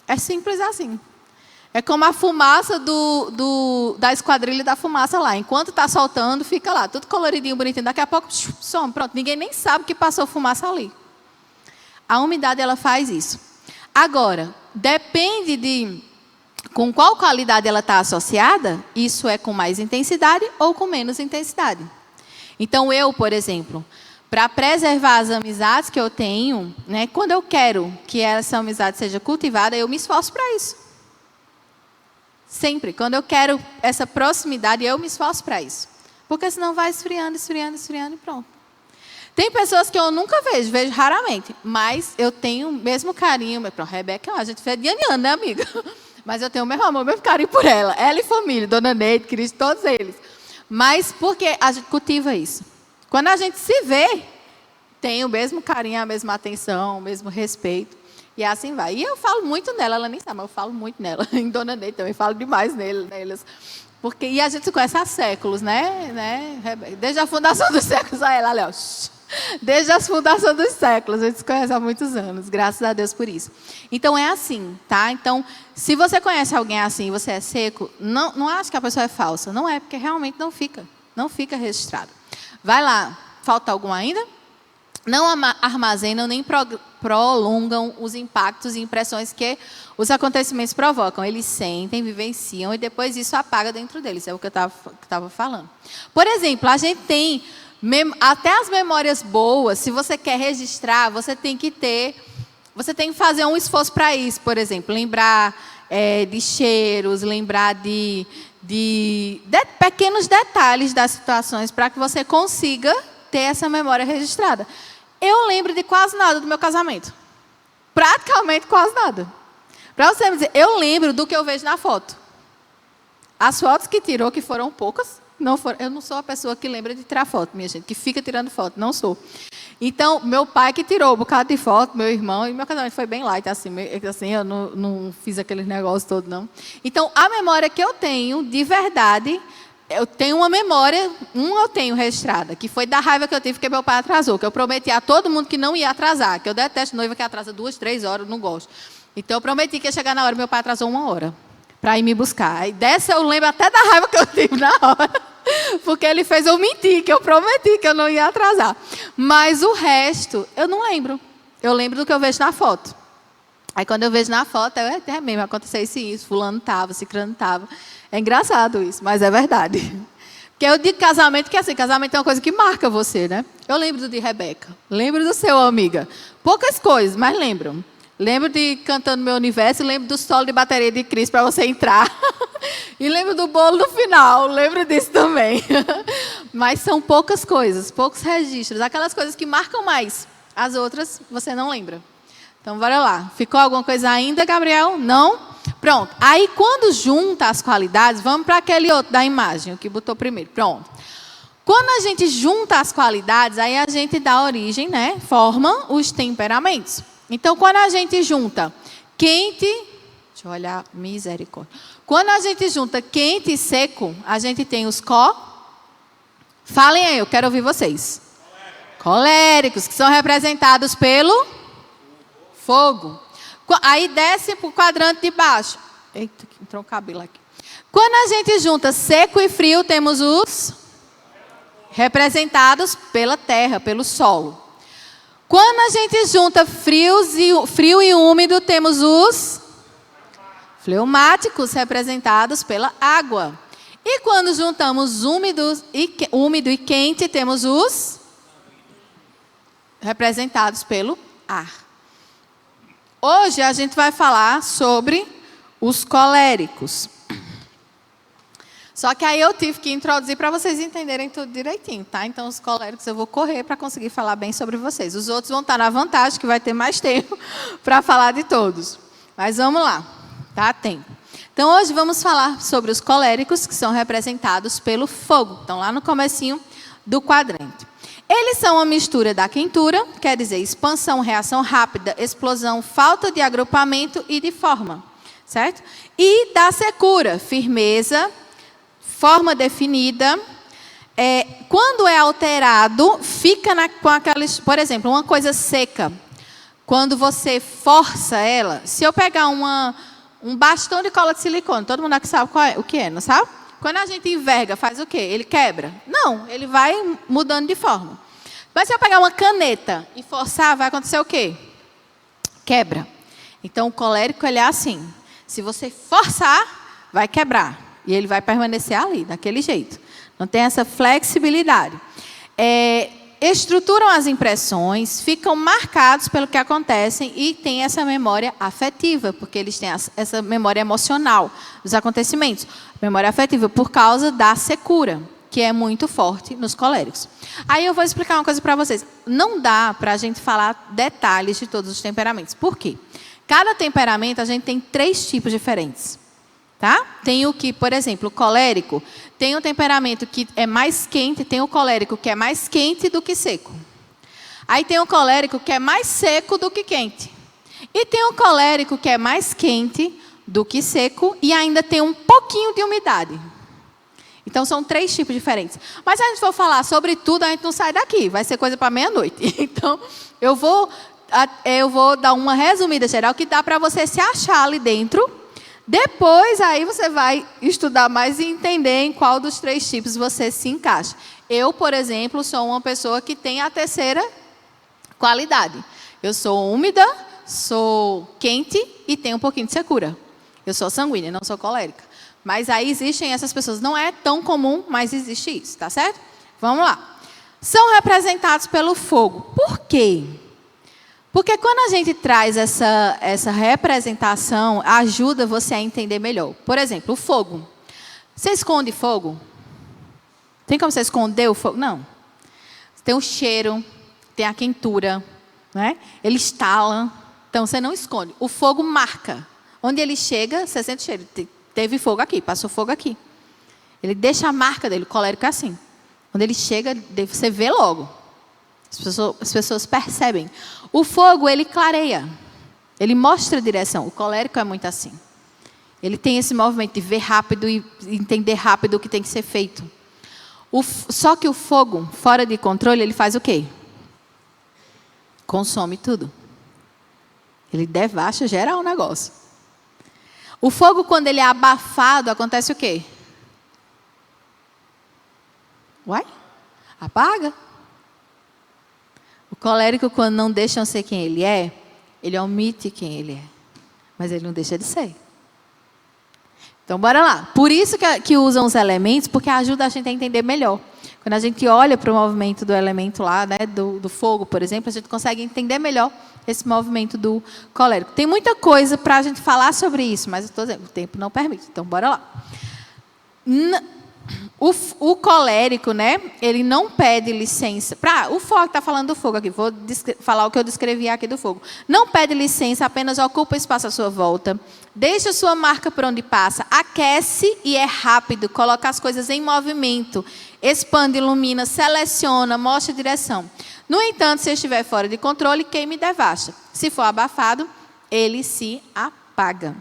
É simples assim. É como a fumaça da esquadrilha da fumaça lá. Enquanto está soltando, fica lá, tudo coloridinho, bonitinho. Daqui a pouco, some, pronto. Ninguém nem sabe que passou fumaça ali. A umidade, ela faz isso. Agora, depende de com qual qualidade ela está associada, isso é com mais intensidade ou com menos intensidade. Então, eu, por exemplo, para preservar as amizades que eu tenho, né, quando eu quero que essa amizade seja cultivada, eu me esforço para isso. Sempre. Quando eu quero essa proximidade, eu me esforço para isso. Porque senão vai esfriando, esfriando, esfriando e pronto. Tem pessoas que eu nunca vejo raramente, mas eu tenho o mesmo carinho. Pronto, Rebeca, a gente fez de ano, né, amiga? Mas eu tenho o mesmo amor, o mesmo carinho por ela. Ela e família, Dona Neide, Cristo, todos eles. Mas porque a gente cultiva isso. Quando a gente se vê, tem o mesmo carinho, a mesma atenção, o mesmo respeito. E assim vai. E eu falo muito nela, ela nem sabe, mas eu falo muito nela. Em Dona Neide também, falo demais neles. Porque, e a gente se conhece há séculos, né? Desde a fundação dos séculos. Olha ela, Léo. Desde as fundações dos séculos, a gente se conhece há muitos anos, graças a Deus por isso. Então é assim, tá? Então, se você conhece alguém assim e você é seco, não ache que a pessoa é falsa. Não é, porque realmente não fica registrado. Vai lá, falta algum ainda? Não armazenam nem prolongam os impactos e impressões que os acontecimentos provocam. Eles sentem, vivenciam e depois isso apaga dentro deles. É o que eu estava falando. Por exemplo, a gente tem... Até as memórias boas, se você quer registrar, você tem que fazer um esforço para isso. Por exemplo, lembrar de cheiros, lembrar de pequenos detalhes das situações para que você consiga ter essa memória registrada. Eu lembro de quase nada do meu casamento. Praticamente quase nada. Para você me dizer, eu lembro do que eu vejo na foto. As fotos que tirou, que foram poucas, eu não sou a pessoa que lembra de tirar foto, minha gente, que fica tirando foto, não sou. Então, meu pai que tirou um bocado de foto, meu irmão, e meu casamento foi bem light, assim eu não fiz aqueles negócios todos, não. Então, a memória que eu tenho, de verdade, eu tenho uma memória, eu tenho registrada, que foi da raiva que eu tive porque meu pai atrasou, que eu prometi a todo mundo que não ia atrasar, que eu detesto noiva que atrasa 2, 3 horas, não gosto. Então, eu prometi que ia chegar na hora, meu pai atrasou 1 hora para ir me buscar. E dessa eu lembro até da raiva que eu tive na hora. Porque ele fez eu mentir, que eu prometi que eu não ia atrasar. Mas o resto, eu não lembro. Eu lembro do que eu vejo na foto. Aí quando eu vejo na foto, é mesmo, aconteceu isso, fulano estava, ciclano estava. É engraçado isso, mas é verdade. Porque eu digo casamento, que assim, casamento é uma coisa que marca você, né? Eu lembro do de Rebeca, lembro do seu, amiga. Poucas coisas, mas lembro. Lembro de Cantando Meu Universo, lembro do solo de bateria de Cris para você entrar. E lembro do bolo no final, lembro disso também. Mas são poucas coisas, poucos registros. Aquelas coisas que marcam mais. As outras, você não lembra. Então, bora lá. Ficou alguma coisa ainda, Gabriel? Não? Pronto. Aí, quando junta as qualidades, vamos para aquele outro da imagem, o que botou primeiro. Pronto. Quando a gente junta as qualidades, aí a gente dá origem, né? Forma os temperamentos. Então, quando a gente junta quente... Deixa eu olhar, misericórdia. Quando a gente junta quente e seco, a gente tem os Falem aí, eu quero ouvir vocês. Coléricos, que são representados pelo fogo. Aí desce para o quadrante de baixo. Eita, entrou um cabelo aqui. Quando a gente junta seco e frio, temos os representados pela terra, pelo solo. Quando a gente junta frio e úmido, temos os fleumáticos, representados pela água. E quando juntamos úmido e quente, temos os representados pelo ar. Hoje a gente vai falar sobre os coléricos. Só que aí eu tive que introduzir para vocês entenderem tudo direitinho, tá? Então, os coléricos eu vou correr para conseguir falar bem sobre vocês. Os outros vão estar na vantagem, que vai ter mais tempo para falar de todos. Mas vamos lá, tá? Tempo. Então, hoje vamos falar sobre os coléricos, que são representados pelo fogo. Então, lá no comecinho do quadrante. Eles são uma mistura da quentura, quer dizer, expansão, reação rápida, explosão, falta de agrupamento e de forma, certo? E da secura, firmeza, forma definida. Quando é alterado, fica com aquelas, por exemplo, uma coisa seca. Quando você força ela, se eu pegar um bastão de cola de silicone, todo mundo aqui sabe o que é, não sabe? Quando a gente enverga, faz o quê? Ele quebra? Não, ele vai mudando de forma. Mas se eu pegar uma caneta e forçar, vai acontecer o quê? Quebra. Então, o colérico, ele é assim. Se você forçar, vai quebrar. E ele vai permanecer ali, daquele jeito. Não tem essa flexibilidade. Estruturam as impressões, ficam marcados pelo que acontecem e têm essa memória afetiva, porque eles têm essa memória emocional dos acontecimentos. Memória afetiva por causa da secura, que é muito forte nos coléricos. Aí eu vou explicar uma coisa para vocês. Não dá para a gente falar detalhes de todos os temperamentos. Por quê? Cada temperamento, a gente tem 3 tipos diferentes. Tá? Tem o que, por exemplo, o colérico, tem um temperamento que é mais quente, tem o colérico que é mais quente do que seco. Aí tem o colérico que é mais seco do que quente. E tem o colérico que é mais quente do que seco e ainda tem um pouquinho de umidade. Então, são 3 tipos diferentes. Mas se a gente for falar sobre tudo, a gente não sai daqui. Vai ser coisa para meia-noite. Então, eu vou dar uma resumida geral que dá para você se achar ali dentro. Depois, aí você vai estudar mais e entender em qual dos 3 tipos você se encaixa. Eu, por exemplo, sou uma pessoa que tem a terceira qualidade. Eu sou úmida, sou quente e tenho um pouquinho de secura. Eu sou sanguínea, não sou colérica. Mas aí existem essas pessoas. Não é tão comum, mas existe isso, tá certo? Vamos lá. São representados pelo fogo. Por quê? Porque quando a gente traz essa representação, ajuda você a entender melhor. Por exemplo, o fogo. Você esconde fogo? Tem como você esconder o fogo? Não. Tem o cheiro, tem a quentura, né? Ele estala, então você não esconde. O fogo marca. Onde ele chega, você sente o cheiro. Teve fogo aqui, passou fogo aqui. Ele deixa a marca dele, o colérico é assim. Quando ele chega, você vê logo. As pessoas percebem. O fogo, ele clareia. Ele mostra a direção. O colérico é muito assim. Ele tem esse movimento de ver rápido e entender rápido o que tem que ser feito. Só que o fogo, fora de controle, ele faz o quê? Consome tudo. Ele devasta geral o negócio. O fogo, quando ele é abafado, acontece o quê? Uai? Apaga. O colérico, quando não deixam ser quem ele omite quem ele é. Mas ele não deixa de ser. Então, bora lá. Por isso que usam os elementos, porque ajuda a gente a entender melhor. Quando a gente olha para o movimento do elemento lá, né, do fogo, por exemplo, a gente consegue entender melhor esse movimento do colérico. Tem muita coisa para a gente falar sobre isso, mas eu estou dizendo, o tempo não permite. Então, bora lá. O colérico, né, ele não pede licença. O fogo, está falando do fogo aqui, vou falar o que eu descrevi aqui do fogo. Não pede licença, apenas ocupa espaço à sua volta. Deixa a sua marca por onde passa. Aquece e é rápido. Coloca as coisas em movimento. Expande, ilumina, seleciona, mostra a direção. No entanto, se estiver fora de controle, queima e devasta. Se for abafado, ele se apaga.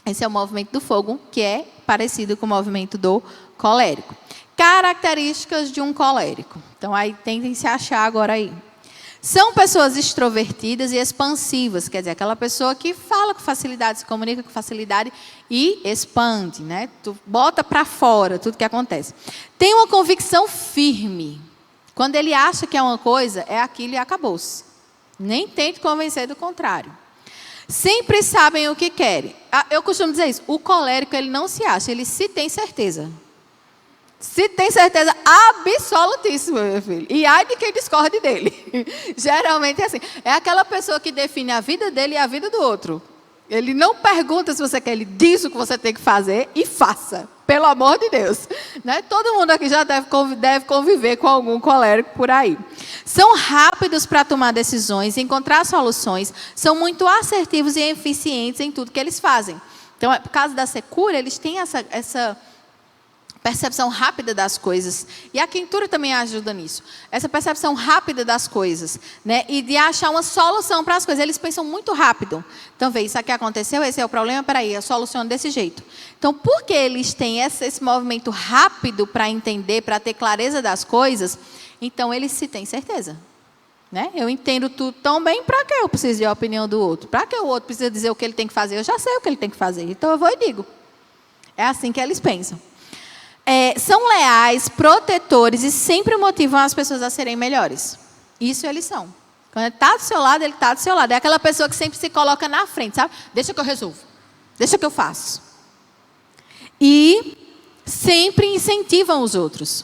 Esse é o movimento do fogo, que é parecido com o movimento do colérico. Características de um colérico. Então, aí tentem se achar agora aí. São pessoas extrovertidas e expansivas, quer dizer, aquela pessoa que fala com facilidade, se comunica com facilidade e expande, né? Tu bota para fora tudo que acontece. Tem uma convicção firme. Quando ele acha que é uma coisa, é aquilo e acabou-se. Nem tente convencer do contrário. Sempre sabem o que querem. Eu costumo dizer isso. O colérico, ele não se acha, ele se tem certeza. Se tem certeza absolutíssima, meu filho. E ai de quem discorde dele. Geralmente é assim. É aquela pessoa que define a vida dele e a vida do outro. Ele não pergunta se você quer, ele diz o que você tem que fazer e faça. Pelo amor de Deus. Né? Todo mundo aqui já deve conviver com algum colérico por aí. São rápidos para tomar decisões, encontrar soluções, são muito assertivos e eficientes em tudo que eles fazem. Então, por causa da secura, eles têm essa percepção rápida das coisas. E a quentura também ajuda nisso. Essa percepção rápida das coisas. Né? E de achar uma solução para as coisas. Eles pensam muito rápido. Então, vê, isso aqui aconteceu, esse é o problema, peraí, eu soluciono desse jeito. Então, porque eles têm esse movimento rápido para entender, para ter clareza das coisas, então eles se têm certeza. Né? Eu entendo tudo tão bem, para que eu preciso de a opinião do outro? Para que o outro precisa dizer o que ele tem que fazer? Eu já sei o que ele tem que fazer. Então, eu vou e digo. É assim que eles pensam. São leais, protetores e sempre motivam as pessoas a serem melhores. Isso eles são. Quando ele está do seu lado, ele está do seu lado. É aquela pessoa que sempre se coloca na frente, sabe? Deixa que eu resolvo. Deixa que eu faço. E sempre incentivam os outros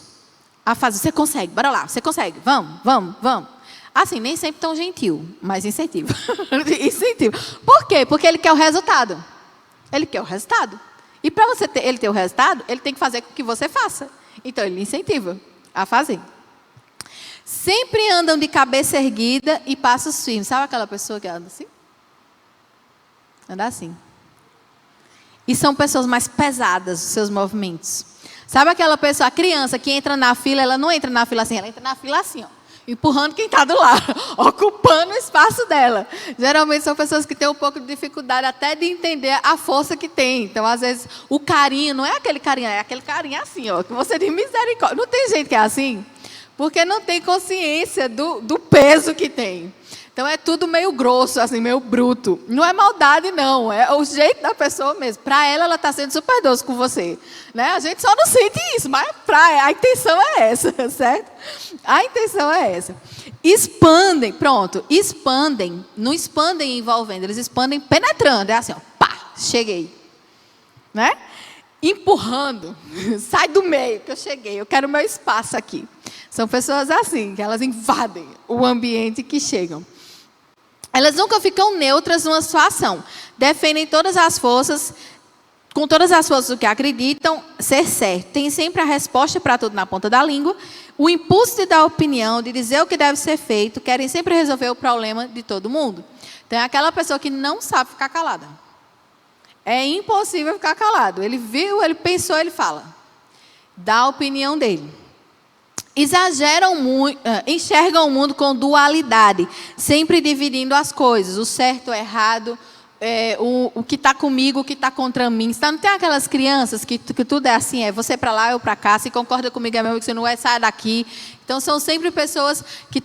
a fazer. Você consegue, bora lá, você consegue. Vamos, vamos, vamos. Assim, nem sempre tão gentil, mas incentiva. Incentiva. Por quê? Porque ele quer o resultado. Ele quer o resultado. E para ele ter o resultado, ele tem que fazer com que você faça. Então, ele incentiva a fazer. Sempre andam de cabeça erguida e passos firmes. Sabe aquela pessoa que anda assim? Anda assim. E são pessoas mais pesadas, os seus movimentos. Sabe aquela pessoa, a criança que entra na fila, ela não entra na fila assim, ela entra na fila assim, ó. Empurrando quem está do lado, ocupando o espaço dela. Geralmente são pessoas que têm um pouco de dificuldade até de entender a força que tem. Então, às vezes, o carinho, não é aquele carinho, é aquele carinho assim, ó, que você diz misericórdia. Não tem gente que é assim, porque não tem consciência do peso que tem. Então, é tudo meio grosso, assim, meio bruto. Não é maldade, não. É o jeito da pessoa mesmo. Para ela está sendo super doce com você. Né? A gente só não sente isso, mas a intenção é essa, certo? A intenção é essa. Expandem, pronto. Expandem. Não expandem envolvendo, eles expandem penetrando. É assim, ó, pá, cheguei. Né? Empurrando. Sai do meio, que eu cheguei. Eu quero o meu espaço aqui. São pessoas assim, que elas invadem o ambiente que chegam. Elas nunca ficam neutras numa situação. Defendem todas as forças, com todas as forças do que acreditam ser certo. Tem sempre a resposta para tudo na ponta da língua. O impulso de dar opinião, de dizer o que deve ser feito. Querem sempre resolver o problema de todo mundo. Então, é aquela pessoa que não sabe ficar calada. É impossível ficar calado. Ele viu, ele pensou, ele fala. Dá a opinião dele. Exageram muito, enxergam o mundo com dualidade, sempre dividindo as coisas, o certo, o errado, o que está comigo, o que está contra mim. Então, não tem aquelas crianças que tudo é assim, você para lá, eu para cá, se concorda comigo é meu, que você não é, sai daqui. Então, são sempre pessoas que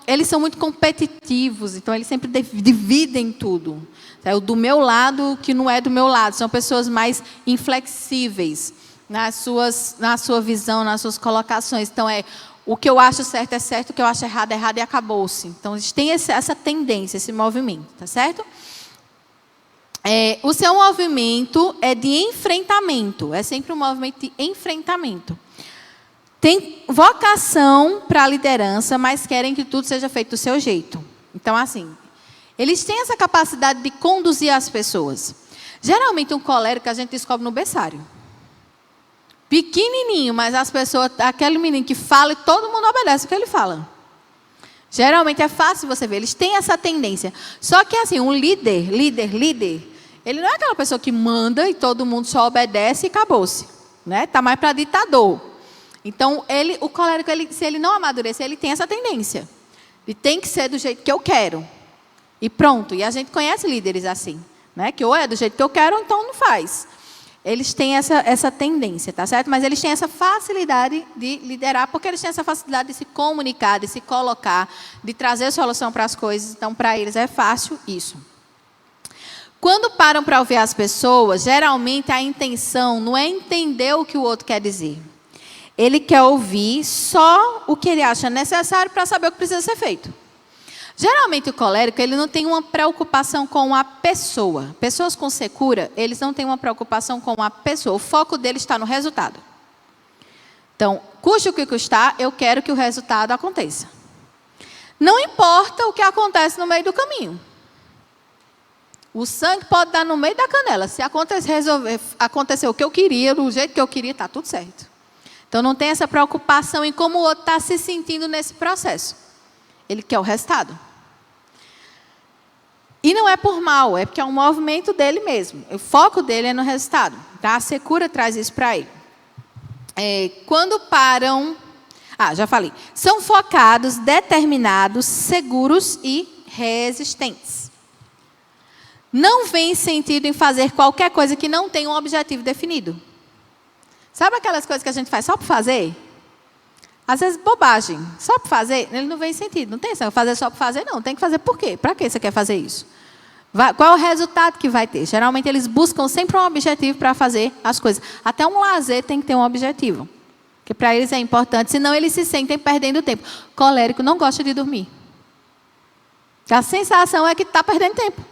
eles são muito competitivos, então eles sempre dividem tudo. É o do meu lado, que não é do meu lado, são pessoas mais inflexíveis. Na sua visão, nas suas colocações. Então, o que eu acho certo é certo, o que eu acho errado é errado e acabou-se. Então, a gente tem essa tendência, esse movimento, tá certo? O seu movimento é de enfrentamento, é sempre um movimento de enfrentamento. Tem vocação para a liderança, mas querem que tudo seja feito do seu jeito. Então, assim, eles têm essa capacidade de conduzir as pessoas. Geralmente, um colérico a gente descobre no berçário. Pequenininho, mas as pessoas, aquele menino que fala e todo mundo obedece o que ele fala. Geralmente é fácil você ver, eles têm essa tendência. Só que assim, um líder, ele não é aquela pessoa que manda e todo mundo só obedece e acabou-se. Né? Tá mais para ditador. Então, o colérico, se ele não amadurecer, ele tem essa tendência. Ele tem que ser do jeito que eu quero. E pronto. E a gente conhece líderes assim. Né? Que ou é do jeito que eu quero, ou então não faz. Eles têm essa tendência, tá certo? Mas eles têm essa facilidade de liderar, porque eles têm essa facilidade de se comunicar, de se colocar, de trazer solução para as coisas. Então, para eles é fácil isso. Quando param para ouvir as pessoas, geralmente a intenção não é entender o que o outro quer dizer. Ele quer ouvir só o que ele acha necessário para saber o que precisa ser feito. Geralmente o colérico, ele não tem uma preocupação com a pessoa. Pessoas com secura, eles não têm uma preocupação com a pessoa. O foco deles está no resultado. Então, custe o que custar, eu quero que o resultado aconteça. Não importa o que acontece no meio do caminho. O sangue pode dar no meio da canela. Se acontecer o que eu queria, do jeito que eu queria, está tudo certo. Então, não tem essa preocupação em como o outro está se sentindo nesse processo. Ele quer o resultado. E não é por mal, é porque é um movimento dele mesmo. O foco dele é no resultado. Tá? A Secura traz isso para ele. Quando param... já falei. São focados, determinados, seguros e resistentes. Não vem sentido em fazer qualquer coisa que não tenha um objetivo definido. Sabe aquelas coisas que a gente faz só por fazer? Às vezes, bobagem. Só por fazer, ele não vem sentido. Não tem essa, fazer só por fazer, não. Tem que fazer por quê? Para que você quer fazer isso? Qual é o resultado que vai ter? Geralmente, eles buscam sempre um objetivo para fazer as coisas. Até um lazer tem que ter um objetivo. Porque para eles é importante, senão eles se sentem perdendo tempo. Colérico não gosta de dormir. A sensação é que está perdendo tempo.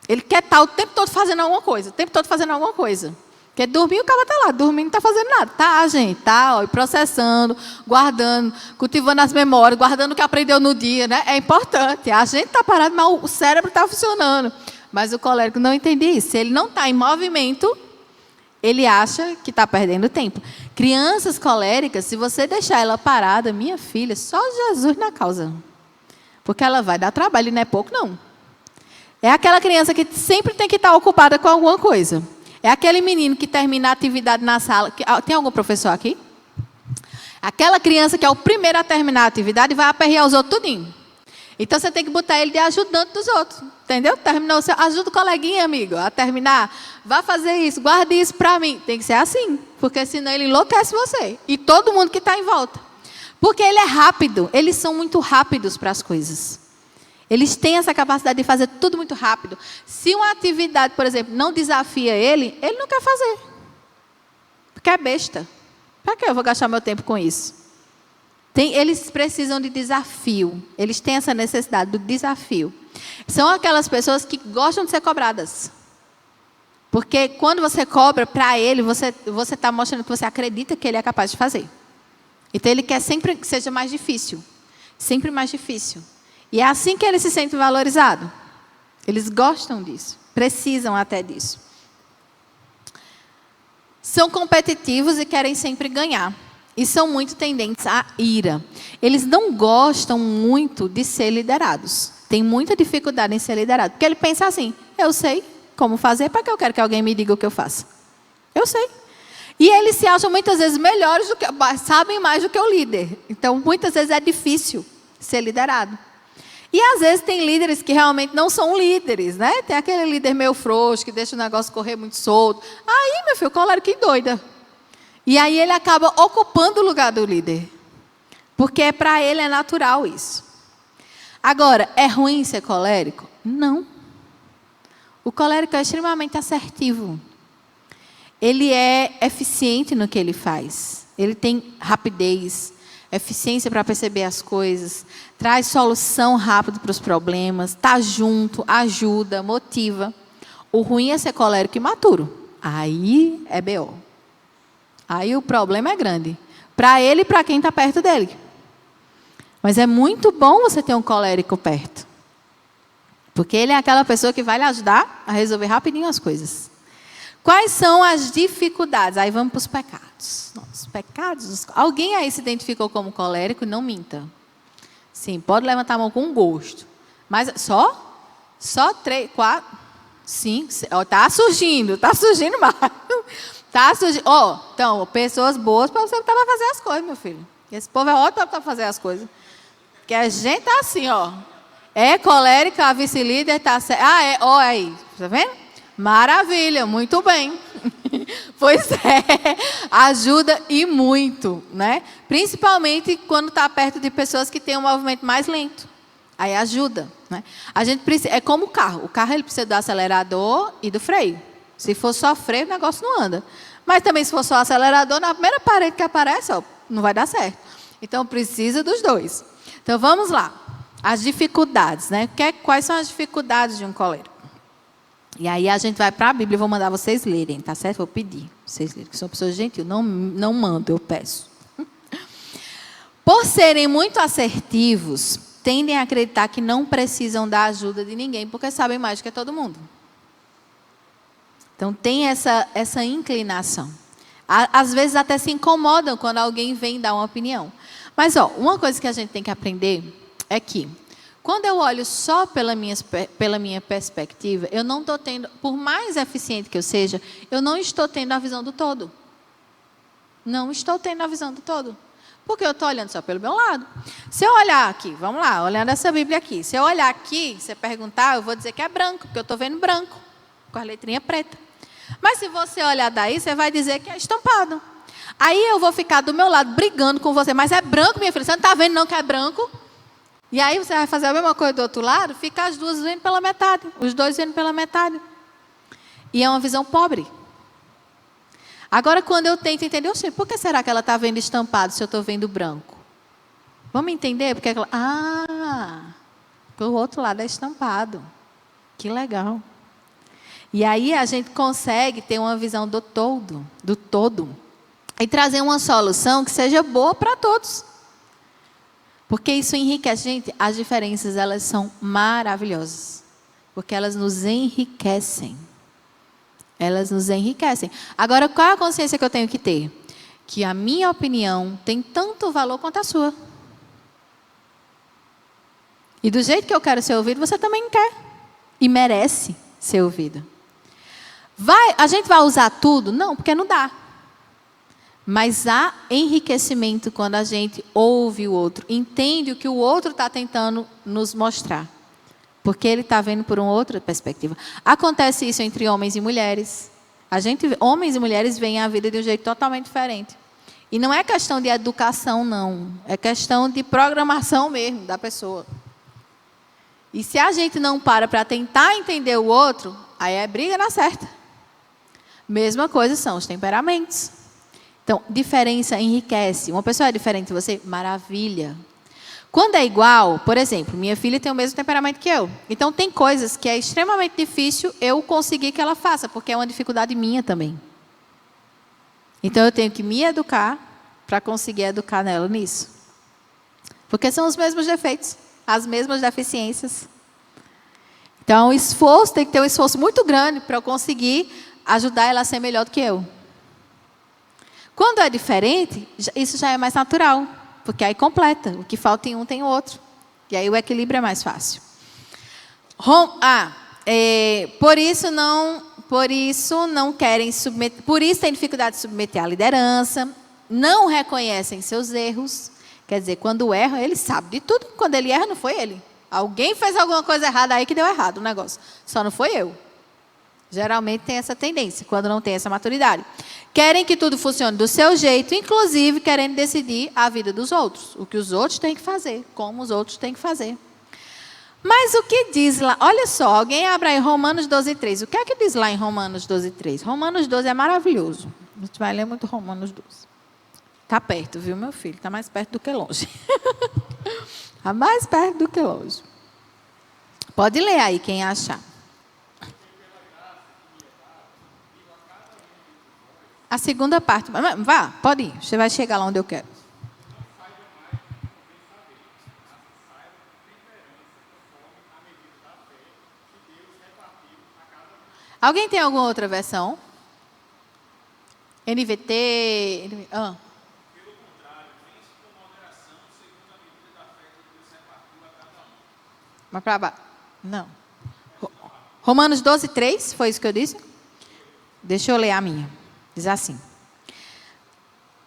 Ele quer estar o tempo todo fazendo alguma coisa. O tempo todo fazendo alguma coisa. Porque dormir, o cara está lá, dormindo, não está fazendo nada. Tá, gente, tá, processando, guardando, cultivando as memórias, guardando o que aprendeu no dia, né? É importante. A gente está parado, mas o cérebro está funcionando. Mas o colérico não entende isso. Se ele não está em movimento, ele acha que está perdendo tempo. Crianças coléricas, se você deixar ela parada, minha filha, só Jesus na causa. Porque ela vai dar trabalho, e não é pouco, não. É aquela criança que sempre tem que estar ocupada com alguma coisa. É aquele menino que termina a atividade na sala. Tem algum professor aqui? Aquela criança que é o primeiro a terminar a atividade e vai aperrear os outros tudinho. Então, você tem que botar ele de ajudante dos outros. Entendeu? Terminou o seu... Ajuda o coleguinha, amigo, a terminar. Vá fazer isso, guarde isso para mim. Tem que ser assim. Porque senão ele enlouquece você. E todo mundo que está em volta. Porque ele é rápido. Eles são muito rápidos para as coisas. Eles têm essa capacidade de fazer tudo muito rápido. Se uma atividade, por exemplo, não desafia ele não quer fazer. Porque é besta. Para que eu vou gastar meu tempo com isso? Eles precisam de desafio. Eles têm essa necessidade do desafio. São aquelas pessoas que gostam de ser cobradas. Porque quando você cobra para ele, você está mostrando que você acredita que ele é capaz de fazer. Então, ele quer sempre que seja mais difícil. Sempre mais difícil. E é assim que ele se sente valorizado. Eles gostam disso. Precisam até disso. São competitivos e querem sempre ganhar. E são muito tendentes à ira. Eles não gostam muito de ser liderados. Tem muita dificuldade em ser liderado. Porque ele pensa assim, eu sei como fazer, para que eu quero que alguém me diga o que eu faço? Eu sei. E eles se acham muitas vezes melhores do que... sabem mais do que o líder. Então, muitas vezes é difícil ser liderado. E às vezes tem líderes que realmente não são líderes, né? Tem aquele líder meio frouxo, que deixa o negócio correr muito solto. Aí, meu filho, colérico que doida. E aí ele acaba ocupando o lugar do líder. Porque para ele é natural isso. Agora, é ruim ser colérico? Não. O colérico é extremamente assertivo. Ele é eficiente no que ele faz. Ele tem rapidez, eficiência para perceber as coisas, traz solução rápido para os problemas, está junto, ajuda, motiva. O ruim é ser colérico e imaturo. Aí é BO. Aí o problema é grande. Para ele e para quem está perto dele. Mas é muito bom você ter um colérico perto. Porque ele é aquela pessoa que vai lhe ajudar a resolver rapidinho as coisas. Quais são as dificuldades? Aí vamos para os pecados. Os pecados. Alguém aí se identificou como colérico? Não minta. Sim, pode levantar a mão com gosto. Mas só 3, 4, 5, 6. Está surgindo mais. Está surgindo. Então, pessoas boas para você estar para fazer as coisas, meu filho. Esse povo é ótimo para fazer as coisas. Porque a gente está assim, É colérica, a vice-líder está... aí. Está vendo? Maravilha, muito bem. Pois é, ajuda e muito, né? Principalmente quando está perto de pessoas que têm um movimento mais lento. Aí ajuda, né? A gente precisa, é como o carro. O carro ele precisa do acelerador e do freio. Se for só freio, o negócio não anda. Mas também se for só acelerador, na primeira parede que aparece, não vai dar certo. Então precisa dos dois. Então vamos lá. As dificuldades, né? Quais são as dificuldades de um colérico? E aí a gente vai para a Bíblia e vou mandar vocês lerem, tá certo? Vou pedir. Vocês viram que sou uma pessoa gentil. Não mando, eu peço. Por serem muito assertivos, tendem a acreditar que não precisam da ajuda de ninguém, porque sabem mais do que todo mundo. Então, tem essa inclinação. Às vezes, até se incomodam quando alguém vem dar uma opinião. Mas, uma coisa que a gente tem que aprender é que, quando eu olho só pela minha perspectiva, eu não estou tendo, por mais eficiente que eu seja, eu não estou tendo a visão do todo. Não estou tendo a visão do todo. Porque eu estou olhando só pelo meu lado. Se eu olhar aqui, vamos lá, olhando essa Bíblia aqui. Se eu olhar aqui, você perguntar, eu vou dizer que é branco, porque eu estou vendo branco, com a letrinha preta. Mas se você olhar daí, você vai dizer que é estampado. Aí eu vou ficar do meu lado brigando com você. Mas é branco, minha filha, você não está vendo não que é branco? E aí você vai fazer a mesma coisa do outro lado, fica as duas vendo pela metade, os dois vendo pela metade. E é uma visão pobre. Agora, quando eu tento entender, por que será que ela está vendo estampado se eu estou vendo branco? Vamos entender? Porque o outro lado é estampado. Que legal. E aí a gente consegue ter uma visão do todo, e trazer uma solução que seja boa para todos. Porque isso enriquece. Gente, as diferenças, elas são maravilhosas. Porque elas nos enriquecem. Elas nos enriquecem. Agora, qual é a consciência que eu tenho que ter? Que a minha opinião tem tanto valor quanto a sua. E do jeito que eu quero ser ouvido, você também quer. E merece ser ouvido. A gente vai usar tudo? Não, porque não dá. Mas há enriquecimento quando a gente ouve o outro, entende o que o outro está tentando nos mostrar. Porque ele está vendo por uma outra perspectiva. Acontece isso entre homens e mulheres. Homens e mulheres veem a vida de um jeito totalmente diferente. E não é questão de educação, não. É questão de programação mesmo da pessoa. E se a gente não para tentar entender o outro, aí é briga na certa. Mesma coisa são os temperamentos. Então, diferença enriquece. Uma pessoa é diferente de você? Maravilha. Quando é igual, por exemplo, minha filha tem o mesmo temperamento que eu. Então, tem coisas que é extremamente difícil eu conseguir que ela faça, porque é uma dificuldade minha também. Então, eu tenho que me educar para conseguir educar nela nisso. Porque são os mesmos defeitos, as mesmas deficiências. Então, o esforço tem que ter um esforço muito grande para eu conseguir ajudar ela a ser melhor do que eu. Quando é diferente, isso já é mais natural, porque aí completa. O que falta em um tem o outro. E aí o equilíbrio é mais fácil. Por isso não querem submeter, por isso tem dificuldade de submeter à liderança, não reconhecem seus erros. Quer dizer, quando erra, ele sabe de tudo. Quando ele erra, não foi ele. Alguém fez alguma coisa errada aí que deu errado o negócio. Só não foi eu. Geralmente tem essa tendência, quando não tem essa maturidade. Querem que tudo funcione do seu jeito, inclusive querendo decidir a vida dos outros. O que os outros têm que fazer, como os outros têm que fazer. Mas o que diz lá? Olha só, alguém abre aí Romanos 12:3. O que é que diz lá em Romanos 12:3? Romanos 12 é maravilhoso. A gente vai ler muito Romanos 12. Está perto, viu, meu filho? Está mais perto do que longe. Está mais perto do que longe. Pode ler aí, quem achar. A segunda parte. Vá, pode ir. Você vai chegar lá onde eu quero. Alguém tem alguma outra versão? NVT? Pelo contrário, vence com moderação, segundo a medida da fé que Deus repartiu a cada um. Mas para baixo. Não. Romanos 12:3, foi isso que eu disse? Deixa eu ler a minha. Diz assim: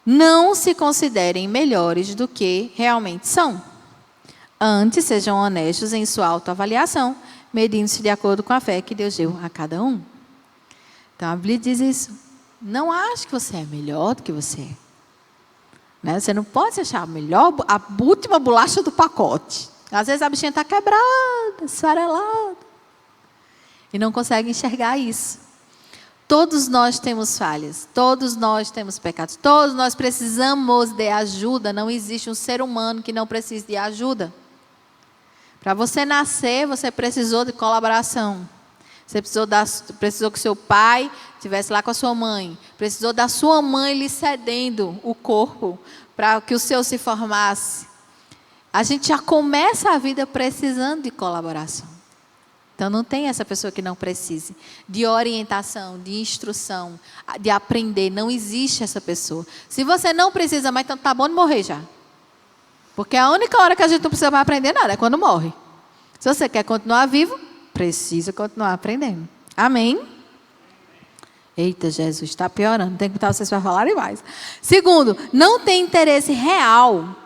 não se considerem melhores do que realmente são. Antes, sejam honestos em sua autoavaliação, medindo-se de acordo com a fé que Deus deu a cada um. Então, a Bíblia diz isso. Não ache que você é melhor do que você é. Né? Você não pode se achar melhor, a última bolacha do pacote. Às vezes a bichinha está quebrada, esfarelada. E não consegue enxergar isso. Todos nós temos falhas, todos nós temos pecados, todos nós precisamos de ajuda. Não existe um ser humano que não precise de ajuda. Para você nascer, você precisou de colaboração. Você precisou que seu pai estivesse lá com a sua mãe. Precisou da sua mãe lhe cedendo o corpo para que o seu se formasse. A gente já começa a vida precisando de colaboração. Então, não tem essa pessoa que não precise de orientação, de instrução, de aprender. Não existe essa pessoa. Se você não precisa mais, então tá bom de morrer já. Porque a única hora que a gente não precisa mais aprender nada é quando morre. Se você quer continuar vivo, precisa continuar aprendendo. Amém? Eita, Jesus, está piorando. Tem que botar vocês para falarem mais. Segundo, não tem interesse real.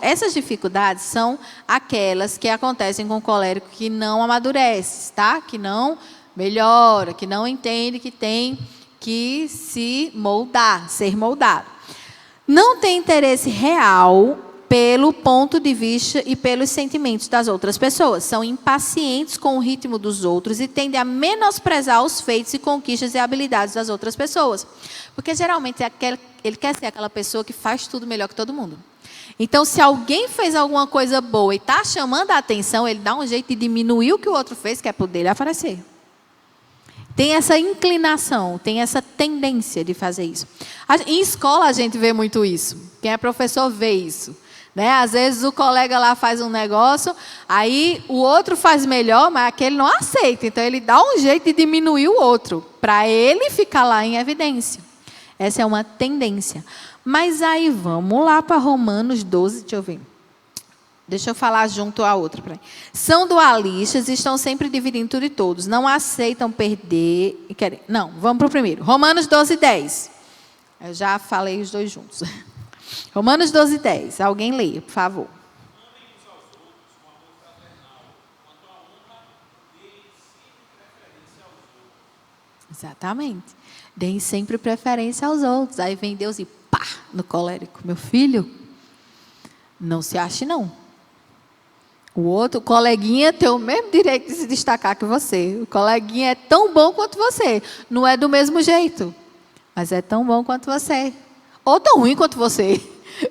Essas dificuldades são aquelas que acontecem com o colérico que não amadurece, tá? Que não melhora, que não entende que tem que se moldar, ser moldado. Não tem interesse real pelo ponto de vista e pelos sentimentos das outras pessoas. São impacientes com o ritmo dos outros e tendem a menosprezar os feitos e conquistas e habilidades das outras pessoas. Porque, geralmente, ele quer ser aquela pessoa que faz tudo melhor que todo mundo. Então, se alguém fez alguma coisa boa e está chamando a atenção, ele dá um jeito de diminuir o que o outro fez, que é poder lhe aparecer. Tem essa inclinação, tem essa tendência de fazer isso. Em escola, a gente vê muito isso. Quem é professor vê isso. Né? Às vezes o colega lá faz um negócio, aí o outro faz melhor, mas aquele não aceita. Então ele dá um jeito de diminuir o outro, para ele ficar lá em evidência. Essa é uma tendência. Mas aí vamos lá para Romanos 12, deixa eu ver. Deixa eu falar junto à outra. São dualistas e estão sempre dividindo tudo e todos. Não aceitam perder. Não, vamos para o primeiro. Romanos 12, 10. Eu já falei os dois juntos. Romanos 12, 10. Alguém leia, por favor. Exatamente. Deem sempre preferência aos outros. Aí vem Deus e pá, no colérico. Meu filho, não se ache não. O coleguinha tem o mesmo direito de se destacar que você. O coleguinha é tão bom quanto você. Não é do mesmo jeito, mas é tão bom quanto você. Ou tão ruim quanto você.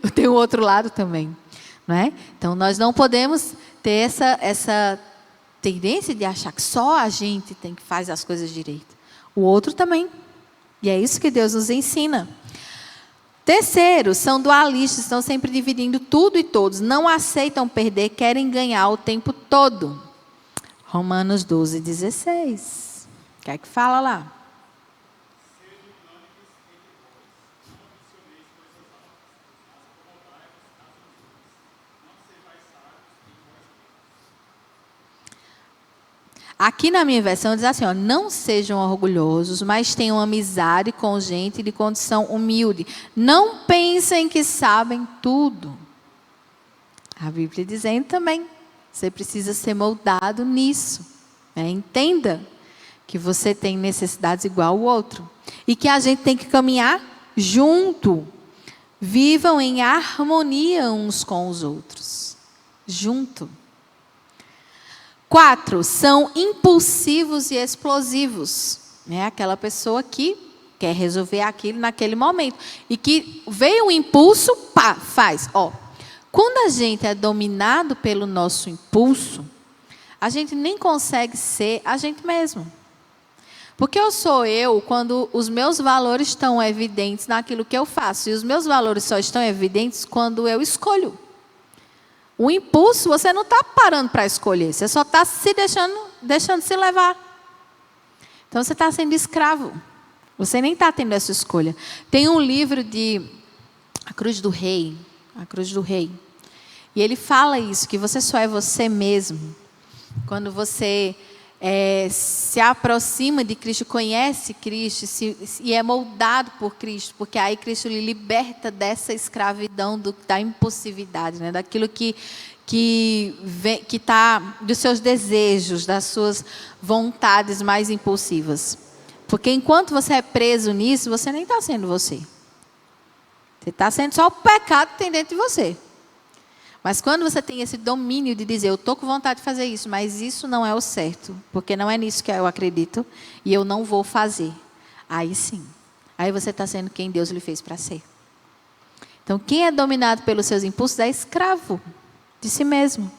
Eu tenho o outro lado também. Não é? Então, nós não podemos ter essa tendência de achar que só a gente tem que fazer as coisas direito. O outro também. E é isso que Deus nos ensina. Terceiro, são dualistas, estão sempre dividindo tudo e todos. Não aceitam perder, querem ganhar o tempo todo. Romanos 12, 16. O que é que fala lá? Aqui na minha versão diz assim, ó, não sejam orgulhosos, mas tenham amizade com gente de condição humilde. Não pensem que sabem tudo. A Bíblia dizendo também, você precisa ser moldado nisso. Entenda que você tem necessidades igual ao outro. E que a gente tem que caminhar junto. Vivam em harmonia uns com os outros. Junto. 4, são impulsivos e explosivos. Aquela pessoa que quer resolver aquilo naquele momento. E que veio um impulso, pá, faz. Quando a gente é dominado pelo nosso impulso, a gente nem consegue ser a gente mesmo. Porque eu sou eu quando os meus valores estão evidentes naquilo que eu faço. E os meus valores só estão evidentes quando eu escolho. O impulso, você não está parando para escolher, você só está se deixando se levar. Então, você está sendo escravo. Você nem está tendo essa escolha. Tem um livro de A Cruz do Rei. E ele fala isso, que você só é você mesmo. Quando você se aproxima de Cristo, conhece Cristo e é moldado por Cristo, porque aí Cristo lhe liberta dessa escravidão da impulsividade, né? Daquilo que está dos seus desejos, das suas vontades mais impulsivas. Porque enquanto você é preso nisso, você nem está sendo você. Você está sendo só o pecado que tem dentro de você. Mas quando você tem esse domínio de dizer, eu estou com vontade de fazer isso, mas isso não é o certo, porque não é nisso que eu acredito, e eu não vou fazer. Aí sim. Aí você está sendo quem Deus lhe fez para ser. Então, quem é dominado pelos seus impulsos é escravo de si mesmo.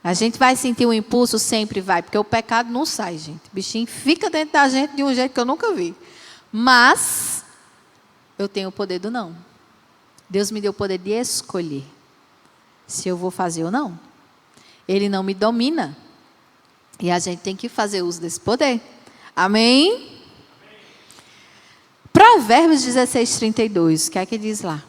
A gente vai sentir um impulso, sempre vai, porque o pecado não sai, gente. O bichinho fica dentro da gente de um jeito que eu nunca vi. Mas eu tenho o poder do não. Deus me deu o poder de escolher se eu vou fazer ou não. Ele não me domina. E a gente tem que fazer uso desse poder. Amém? Provérbios 16, 32. O que é que diz lá?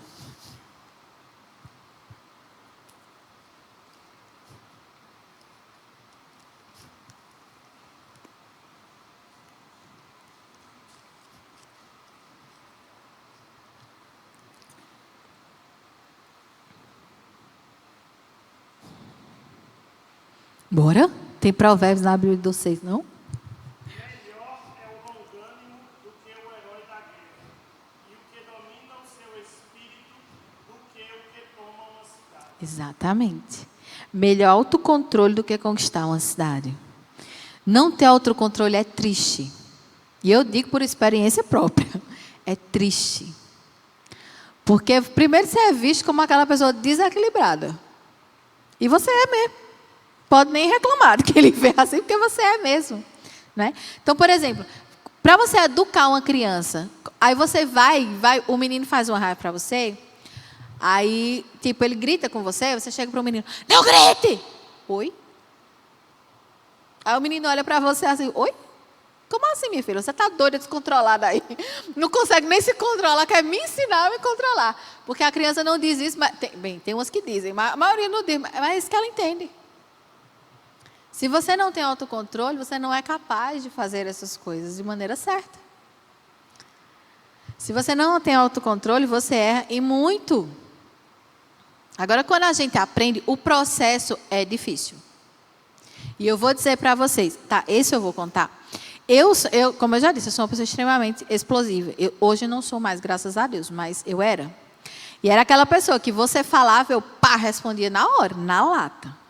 Bora? Tem provérbios na Bíblia de vocês, não? Melhor é o longânimo do que o herói da guerra, e o que domina o seu espírito do que o que toma uma cidade. Exatamente. Melhor autocontrole do que conquistar uma cidade. Não ter autocontrole é triste. E eu digo por experiência própria. É triste. Porque primeiro você é visto como aquela pessoa desequilibrada. E você é mesmo. Pode nem reclamar que ele vê assim, porque você é mesmo. Né? Então, por exemplo, para você educar uma criança, aí você vai, o menino faz uma raiva para você, aí, tipo, ele grita com você, você chega para o menino, não grite! Oi? Aí o menino olha para você assim, oi? Como assim, minha filha? Você está doida, descontrolada aí. Não consegue nem se controlar, quer me ensinar a me controlar. Porque a criança não diz isso, mas tem umas que dizem, mas a maioria não diz, mas é isso que ela entende. Se você não tem autocontrole, você não é capaz de fazer essas coisas de maneira certa. Se você não tem autocontrole, você erra e muito. Agora, quando a gente aprende, o processo é difícil. E eu vou dizer para vocês, tá? Esse eu vou contar. Eu, como eu já disse, eu sou uma pessoa extremamente explosiva. Hoje não sou mais, graças a Deus, mas eu era. E era aquela pessoa que você falava, eu respondia na hora, na lata.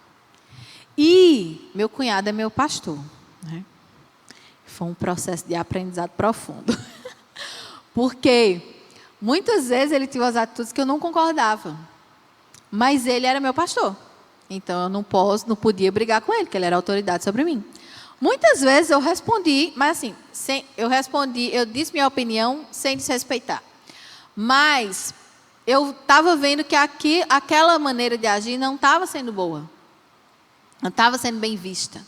E meu cunhado é meu pastor. Né? Foi um processo de aprendizado profundo. Porque muitas vezes ele tinha umas atitudes que eu não concordava. Mas ele era meu pastor. Então eu não podia brigar com ele, porque ele era autoridade sobre mim. Muitas vezes eu respondi, mas assim, eu disse minha opinião sem desrespeitar. Mas eu estava vendo que aquela maneira de agir não estava sendo boa. Não estava sendo bem vista.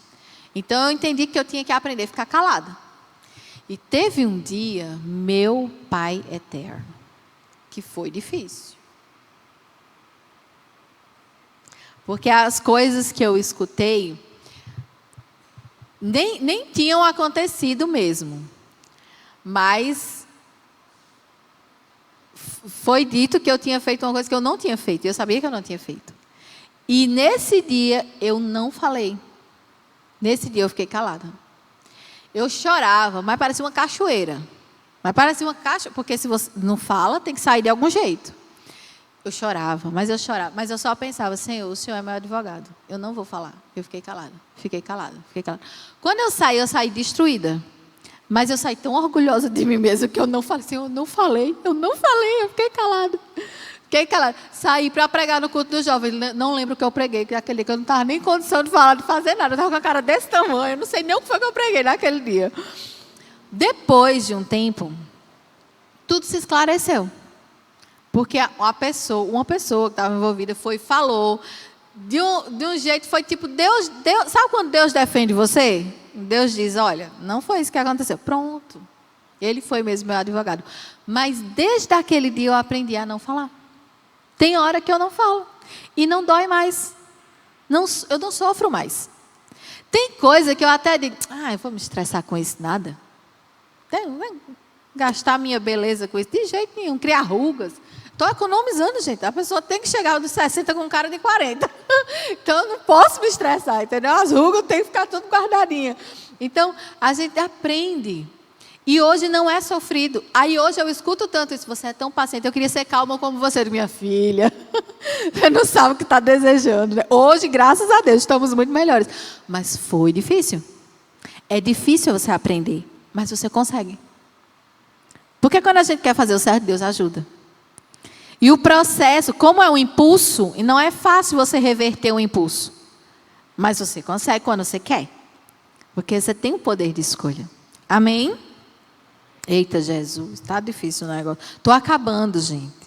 Então, eu entendi que eu tinha que aprender a ficar calada. E teve um dia, meu Pai eterno, que foi difícil. Porque as coisas que eu escutei nem tinham acontecido mesmo. Mas foi dito que eu tinha feito uma coisa que eu não tinha feito. Eu sabia que eu não tinha feito. E nesse dia eu não falei. Nesse dia eu fiquei calada. Eu chorava, mas parecia uma cachoeira. Porque se você não fala, tem que sair de algum jeito. Eu chorava, mas eu só pensava, Senhor, o Senhor é meu advogado. Eu não vou falar. Eu fiquei calada. Quando eu saí destruída. Mas eu saí tão orgulhosa de mim mesma que eu não falei, Senhor, eu fiquei calada. Saí para pregar no culto dos jovens. Não lembro o que eu preguei, que aquele dia que eu não estava nem em condição de falar, de fazer nada. Eu estava com a cara desse tamanho. Eu não sei nem o que foi que eu preguei naquele dia. Depois de um tempo, tudo se esclareceu. Porque uma pessoa que estava envolvida falou de um jeito, foi tipo, Deus, sabe quando Deus defende você? Deus diz, olha, não foi isso que aconteceu. Pronto. Ele foi mesmo meu advogado. Mas desde aquele dia eu aprendi a não falar. Tem hora que eu não falo. E não dói mais. Eu não sofro mais. Tem coisa que eu até digo, eu vou me estressar com isso, nada. Não vou gastar minha beleza com isso. De jeito nenhum, criar rugas. Estou economizando, gente. A pessoa tem que chegar dos 60 com um cara de 40. Então, eu não posso me estressar, entendeu? As rugas tem que ficar tudo guardadinha. Então, a gente aprende. E hoje não é sofrido. Aí hoje eu escuto tanto isso. Você é tão paciente. Eu queria ser calma como você, minha filha. Você não sabe o que está desejando, né? Hoje, graças a Deus, estamos muito melhores. Mas foi difícil. É difícil você aprender. Mas você consegue. Porque quando a gente quer fazer o certo, Deus ajuda. E o processo, como é um impulso, e não é fácil você reverter um impulso. Mas você consegue quando você quer. Porque você tem o poder de escolha. Amém? Eita, Jesus, está difícil o negócio. Estou acabando, gente.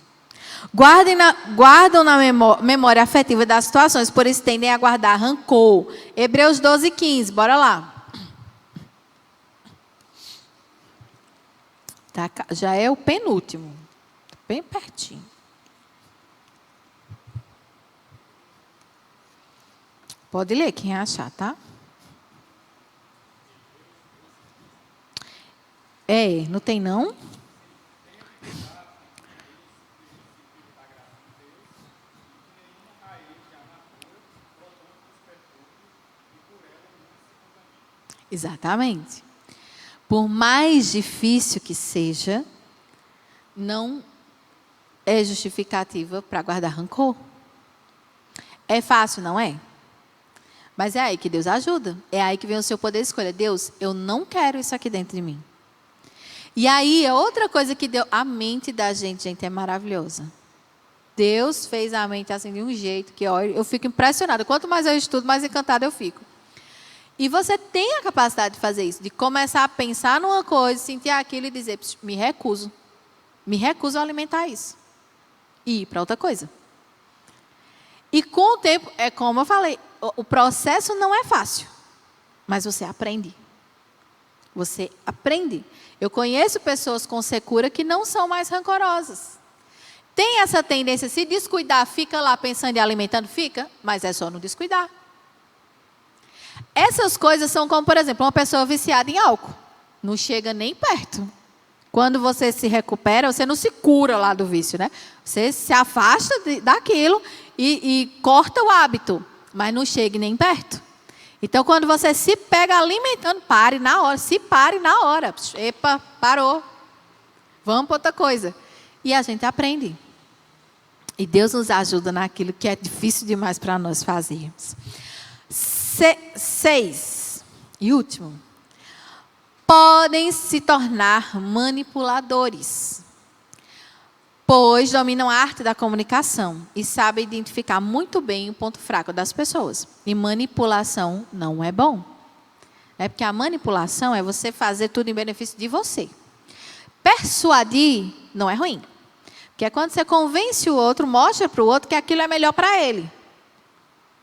Guardam na memória afetiva das situações, por isso tendem a guardar rancor. Hebreus 12, 15, bora lá. Tá, já é o penúltimo. Bem pertinho. Pode ler quem achar, tá? Não tem não? Exatamente. Por mais difícil que seja, não é justificativa para guardar rancor. É fácil, não é? Mas é aí que Deus ajuda. É aí que vem o seu poder de escolha. Deus, eu não quero isso aqui dentro de mim. E aí, outra coisa que deu... A mente da gente, é maravilhosa. Deus fez a mente assim de um jeito que eu fico impressionada. Quanto mais eu estudo, mais encantada eu fico. E você tem a capacidade de fazer isso. De começar a pensar numa coisa, sentir aquilo e dizer, me recuso. Me recuso a alimentar isso. E ir para outra coisa. E com o tempo, é como eu falei, o processo não é fácil. Mas você aprende. Você aprende. Eu conheço pessoas com secura que não são mais rancorosas. Tem essa tendência, se descuidar, fica lá pensando e alimentando, fica, mas é só não descuidar. Essas coisas são como, por exemplo, uma pessoa viciada em álcool. Não chega nem perto. Quando você se recupera, você não se cura lá do vício, né? Você se afasta daquilo e corta o hábito, mas não chega nem perto. Então, quando você se pega alimentando, pare na hora. Se pare na hora. Epa, parou. Vamos para outra coisa. E a gente aprende. E Deus nos ajuda naquilo que é difícil demais para nós fazermos. 6. E último. Podem se tornar manipuladores, pois dominam a arte da comunicação e sabem identificar muito bem o ponto fraco das pessoas. E manipulação não é bom. Porque a manipulação é você fazer tudo em benefício de você. Persuadir não é ruim. Porque é quando você convence o outro, mostra para o outro que aquilo é melhor para ele.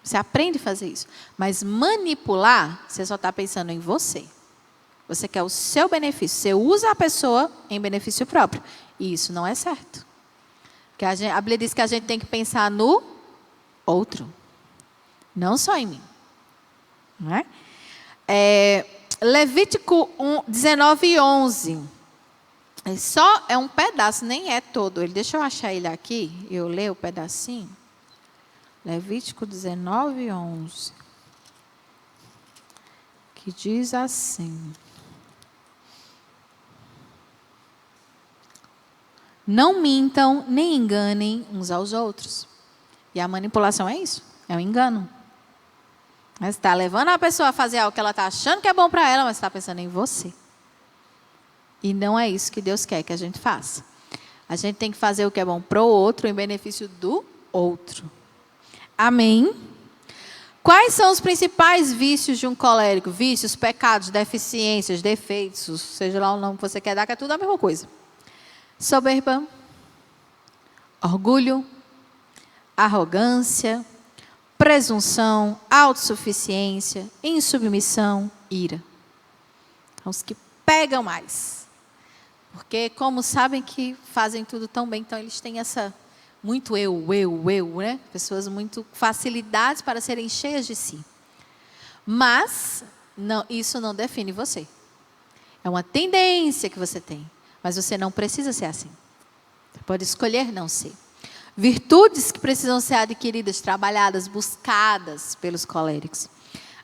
Você aprende a fazer isso. Mas manipular, você só está pensando em você. Você quer o seu benefício. Você usa a pessoa em benefício próprio. E isso não é certo. Porque a Bíblia diz que a gente tem que pensar no outro. Não só em mim. Não é? Levítico 19, 11. É um pedaço, nem é todo. Deixa eu achar ele aqui. Eu leio o pedacinho. Levítico 19, 11. Que diz assim. Não mintam, nem enganem uns aos outros. E a manipulação é isso. É um engano. Você está levando a pessoa a fazer algo que ela está achando que é bom para ela, mas está pensando em você. E não é isso que Deus quer que a gente faça. A gente tem que fazer o que é bom para o outro em benefício do outro. Amém? Quais são os principais vícios de um colérico? Vícios, pecados, deficiências, defeitos, seja lá o nome que você quer dar, que é tudo a mesma coisa. Soberba, orgulho, arrogância, presunção, autossuficiência, insubmissão, ira. São os que pegam mais. Porque como sabem que fazem tudo tão bem, então eles têm essa muito eu, né? Pessoas muito facilidades para serem cheias de si. Mas isso não define você. É uma tendência que você tem. Mas você não precisa ser assim. Você pode escolher não ser. Virtudes que precisam ser adquiridas, trabalhadas, buscadas pelos coléricos.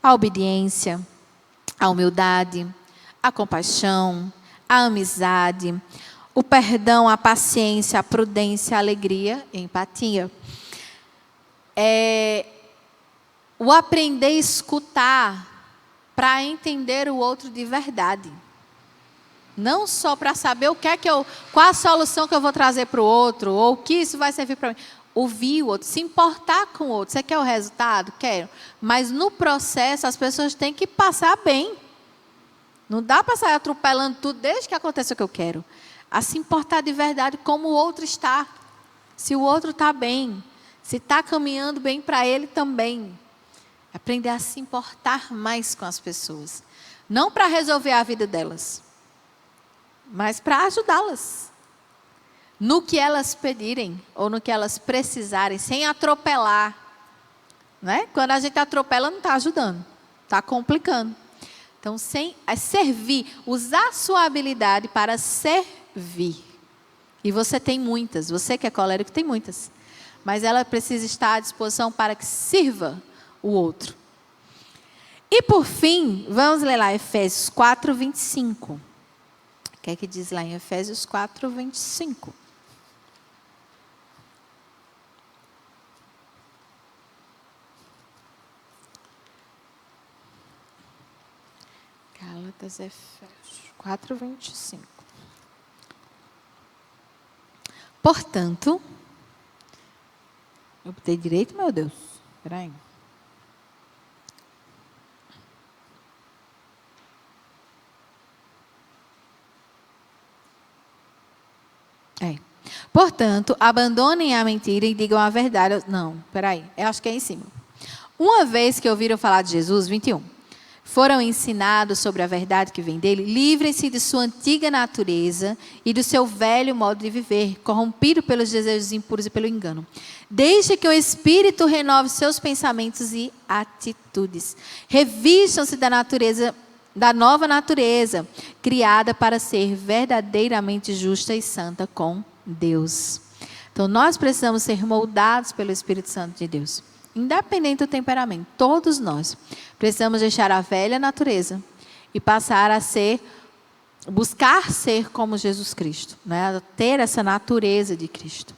A obediência, a humildade, a compaixão, a amizade, o perdão, a paciência, a prudência, a alegria e a empatia. O aprender a escutar para entender o outro de verdade. Não só para saber qual a solução que eu vou trazer para o outro, ou o que isso vai servir para mim. ouvir o outro, se importar com o outro. Você quer o resultado? Quero. Mas no processo as pessoas têm que passar bem. Não dá para sair atropelando tudo desde que aconteça o que eu quero. A se importar de verdade como o outro está. Se o outro está bem. Se está caminhando bem para ele também. Aprender a se importar mais com as pessoas. Não para resolver a vida delas. Mas para ajudá-las. No que elas pedirem. Ou no que elas precisarem. Sem atropelar. Né? Quando a gente atropela, não está ajudando. Está complicando. Então, servir, usar a sua habilidade para servir. E você tem muitas, você que é colérico tem muitas. Mas ela precisa estar à disposição para que sirva o outro. E por fim, vamos ler lá Efésios 4, 25. O que é que diz lá em Efésios 4, 25? Gálatas, Efésios 4, 25. Portanto, eu botei direito, meu Deus? Espera aí. Portanto, abandonem a mentira e digam a verdade. Não, espera aí. Eu acho que é em cima. Uma vez que ouviram falar de Jesus, 21. Foram ensinados sobre a verdade que vem dele, livrem-se de sua antiga natureza e do seu velho modo de viver, corrompido pelos desejos impuros e pelo engano. Deixe que o Espírito renove seus pensamentos e atitudes. Revistam-se da nova natureza, criada para ser verdadeiramente justa e santa com Deus. Então, nós precisamos ser moldados pelo Espírito Santo de Deus. Independente do temperamento, todos nós precisamos deixar a velha natureza e passar a buscar ser como Jesus Cristo, né? Ter essa natureza de Cristo.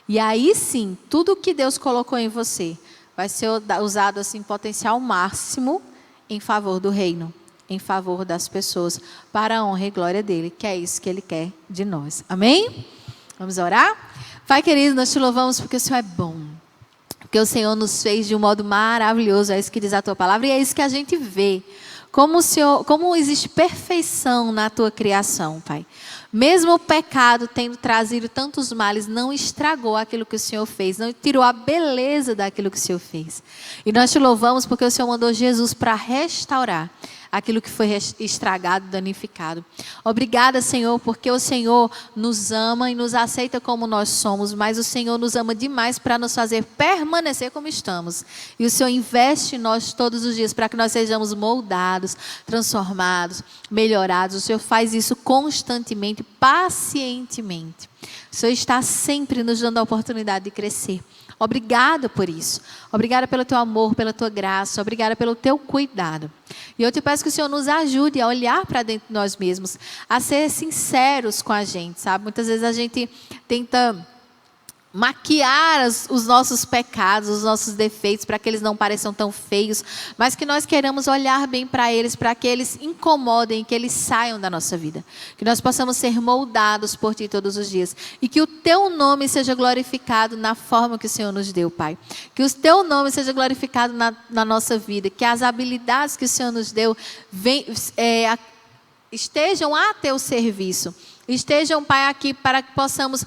E aí sim, tudo que Deus colocou em você vai ser usado assim, potencial máximo em favor do reino, em favor das pessoas, para a honra e glória dele, que é isso que ele quer de nós. Amém? Vamos orar? Pai querido, nós te louvamos porque o Senhor é bom. Porque o Senhor nos fez de um modo maravilhoso, é isso que diz a tua palavra, e é isso que a gente vê. Como existe perfeição na tua criação, Pai. Mesmo o pecado tendo trazido tantos males, não estragou aquilo que o Senhor fez, não tirou a beleza daquilo que o Senhor fez. E nós te louvamos porque o Senhor mandou Jesus para restaurar aquilo que foi estragado, danificado. Obrigada, Senhor, porque o Senhor nos ama e nos aceita como nós somos, mas o Senhor nos ama demais para nos fazer permanecer como estamos. E o Senhor investe em nós todos os dias para que nós sejamos moldados, transformados, melhorados. O Senhor faz isso constantemente, pacientemente. O Senhor está sempre nos dando a oportunidade de crescer. Obrigada por isso. Obrigada pelo teu amor, pela tua graça. Obrigada pelo teu cuidado. E eu te peço que o Senhor nos ajude a olhar para dentro de nós mesmos, a ser sinceros com a gente, sabe? Muitas vezes a gente tenta maquiar os nossos pecados, os nossos defeitos, para que eles não pareçam tão feios, mas que nós queremos olhar bem para eles, para que eles incomodem, que eles saiam da nossa vida. Que nós possamos ser moldados por Ti todos os dias. E que o Teu nome seja glorificado na forma que o Senhor nos deu, Pai. Que o Teu nome seja glorificado na nossa vida. Que as habilidades que o Senhor nos deu estejam a Teu serviço. Estejam, Pai, aqui para que possamos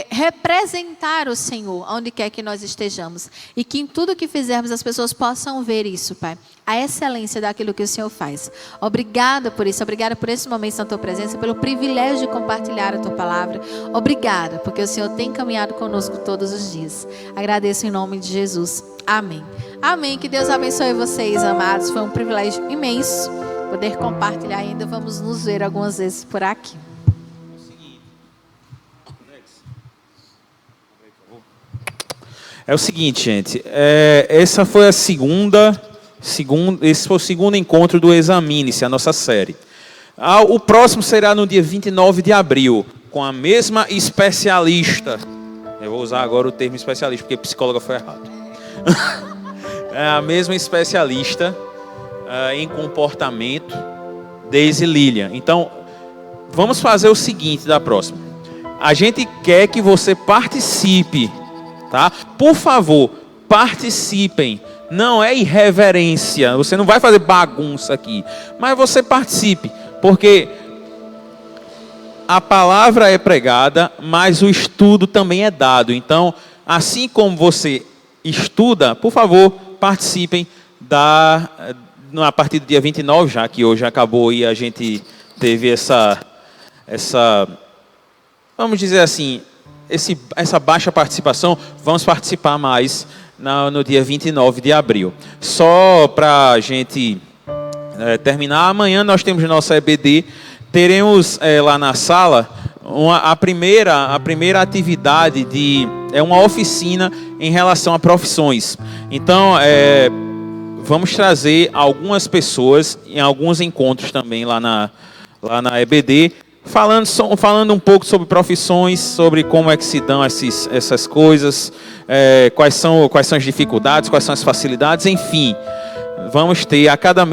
representar o Senhor, onde quer que nós estejamos. E que em tudo que fizermos as pessoas possam ver isso, Pai. A excelência daquilo que o Senhor faz. Obrigada por isso, obrigada por esse momento na Tua presença, pelo privilégio de compartilhar a Tua palavra. Obrigada, porque o Senhor tem caminhado conosco todos os dias. Agradeço em nome de Jesus. Amém. Amém. Que Deus abençoe vocês, amados. Foi um privilégio imenso poder compartilhar ainda. Vamos nos ver algumas vezes por aqui. É o seguinte, gente, essa foi esse foi o segundo encontro do Examine-se, a nossa série. O próximo será no dia 29 de abril, com a mesma especialista. Eu vou usar agora o termo especialista, porque psicóloga foi errado. É a mesma especialista em comportamento, Daisy Lilian. Então, vamos fazer o seguinte da próxima. A gente quer que você participe tá? Por favor, participem. Não é irreverência, você não vai fazer bagunça aqui, mas você participe, porque a palavra é pregada, mas o estudo também é dado. Então, assim como você estuda, por favor, participem a partir do dia 29, já que hoje acabou e a gente teve essa vamos dizer assim, essa baixa participação, vamos participar mais no dia 29 de abril. Só para a gente terminar, amanhã nós temos nossa EBD, teremos lá na sala a primeira atividade é uma oficina em relação a profissões. Então, vamos trazer algumas pessoas em alguns encontros também lá na EBD, falando um pouco sobre profissões, sobre como é que se dão essas coisas, quais são as dificuldades, quais são as facilidades, enfim. Vamos ter a cada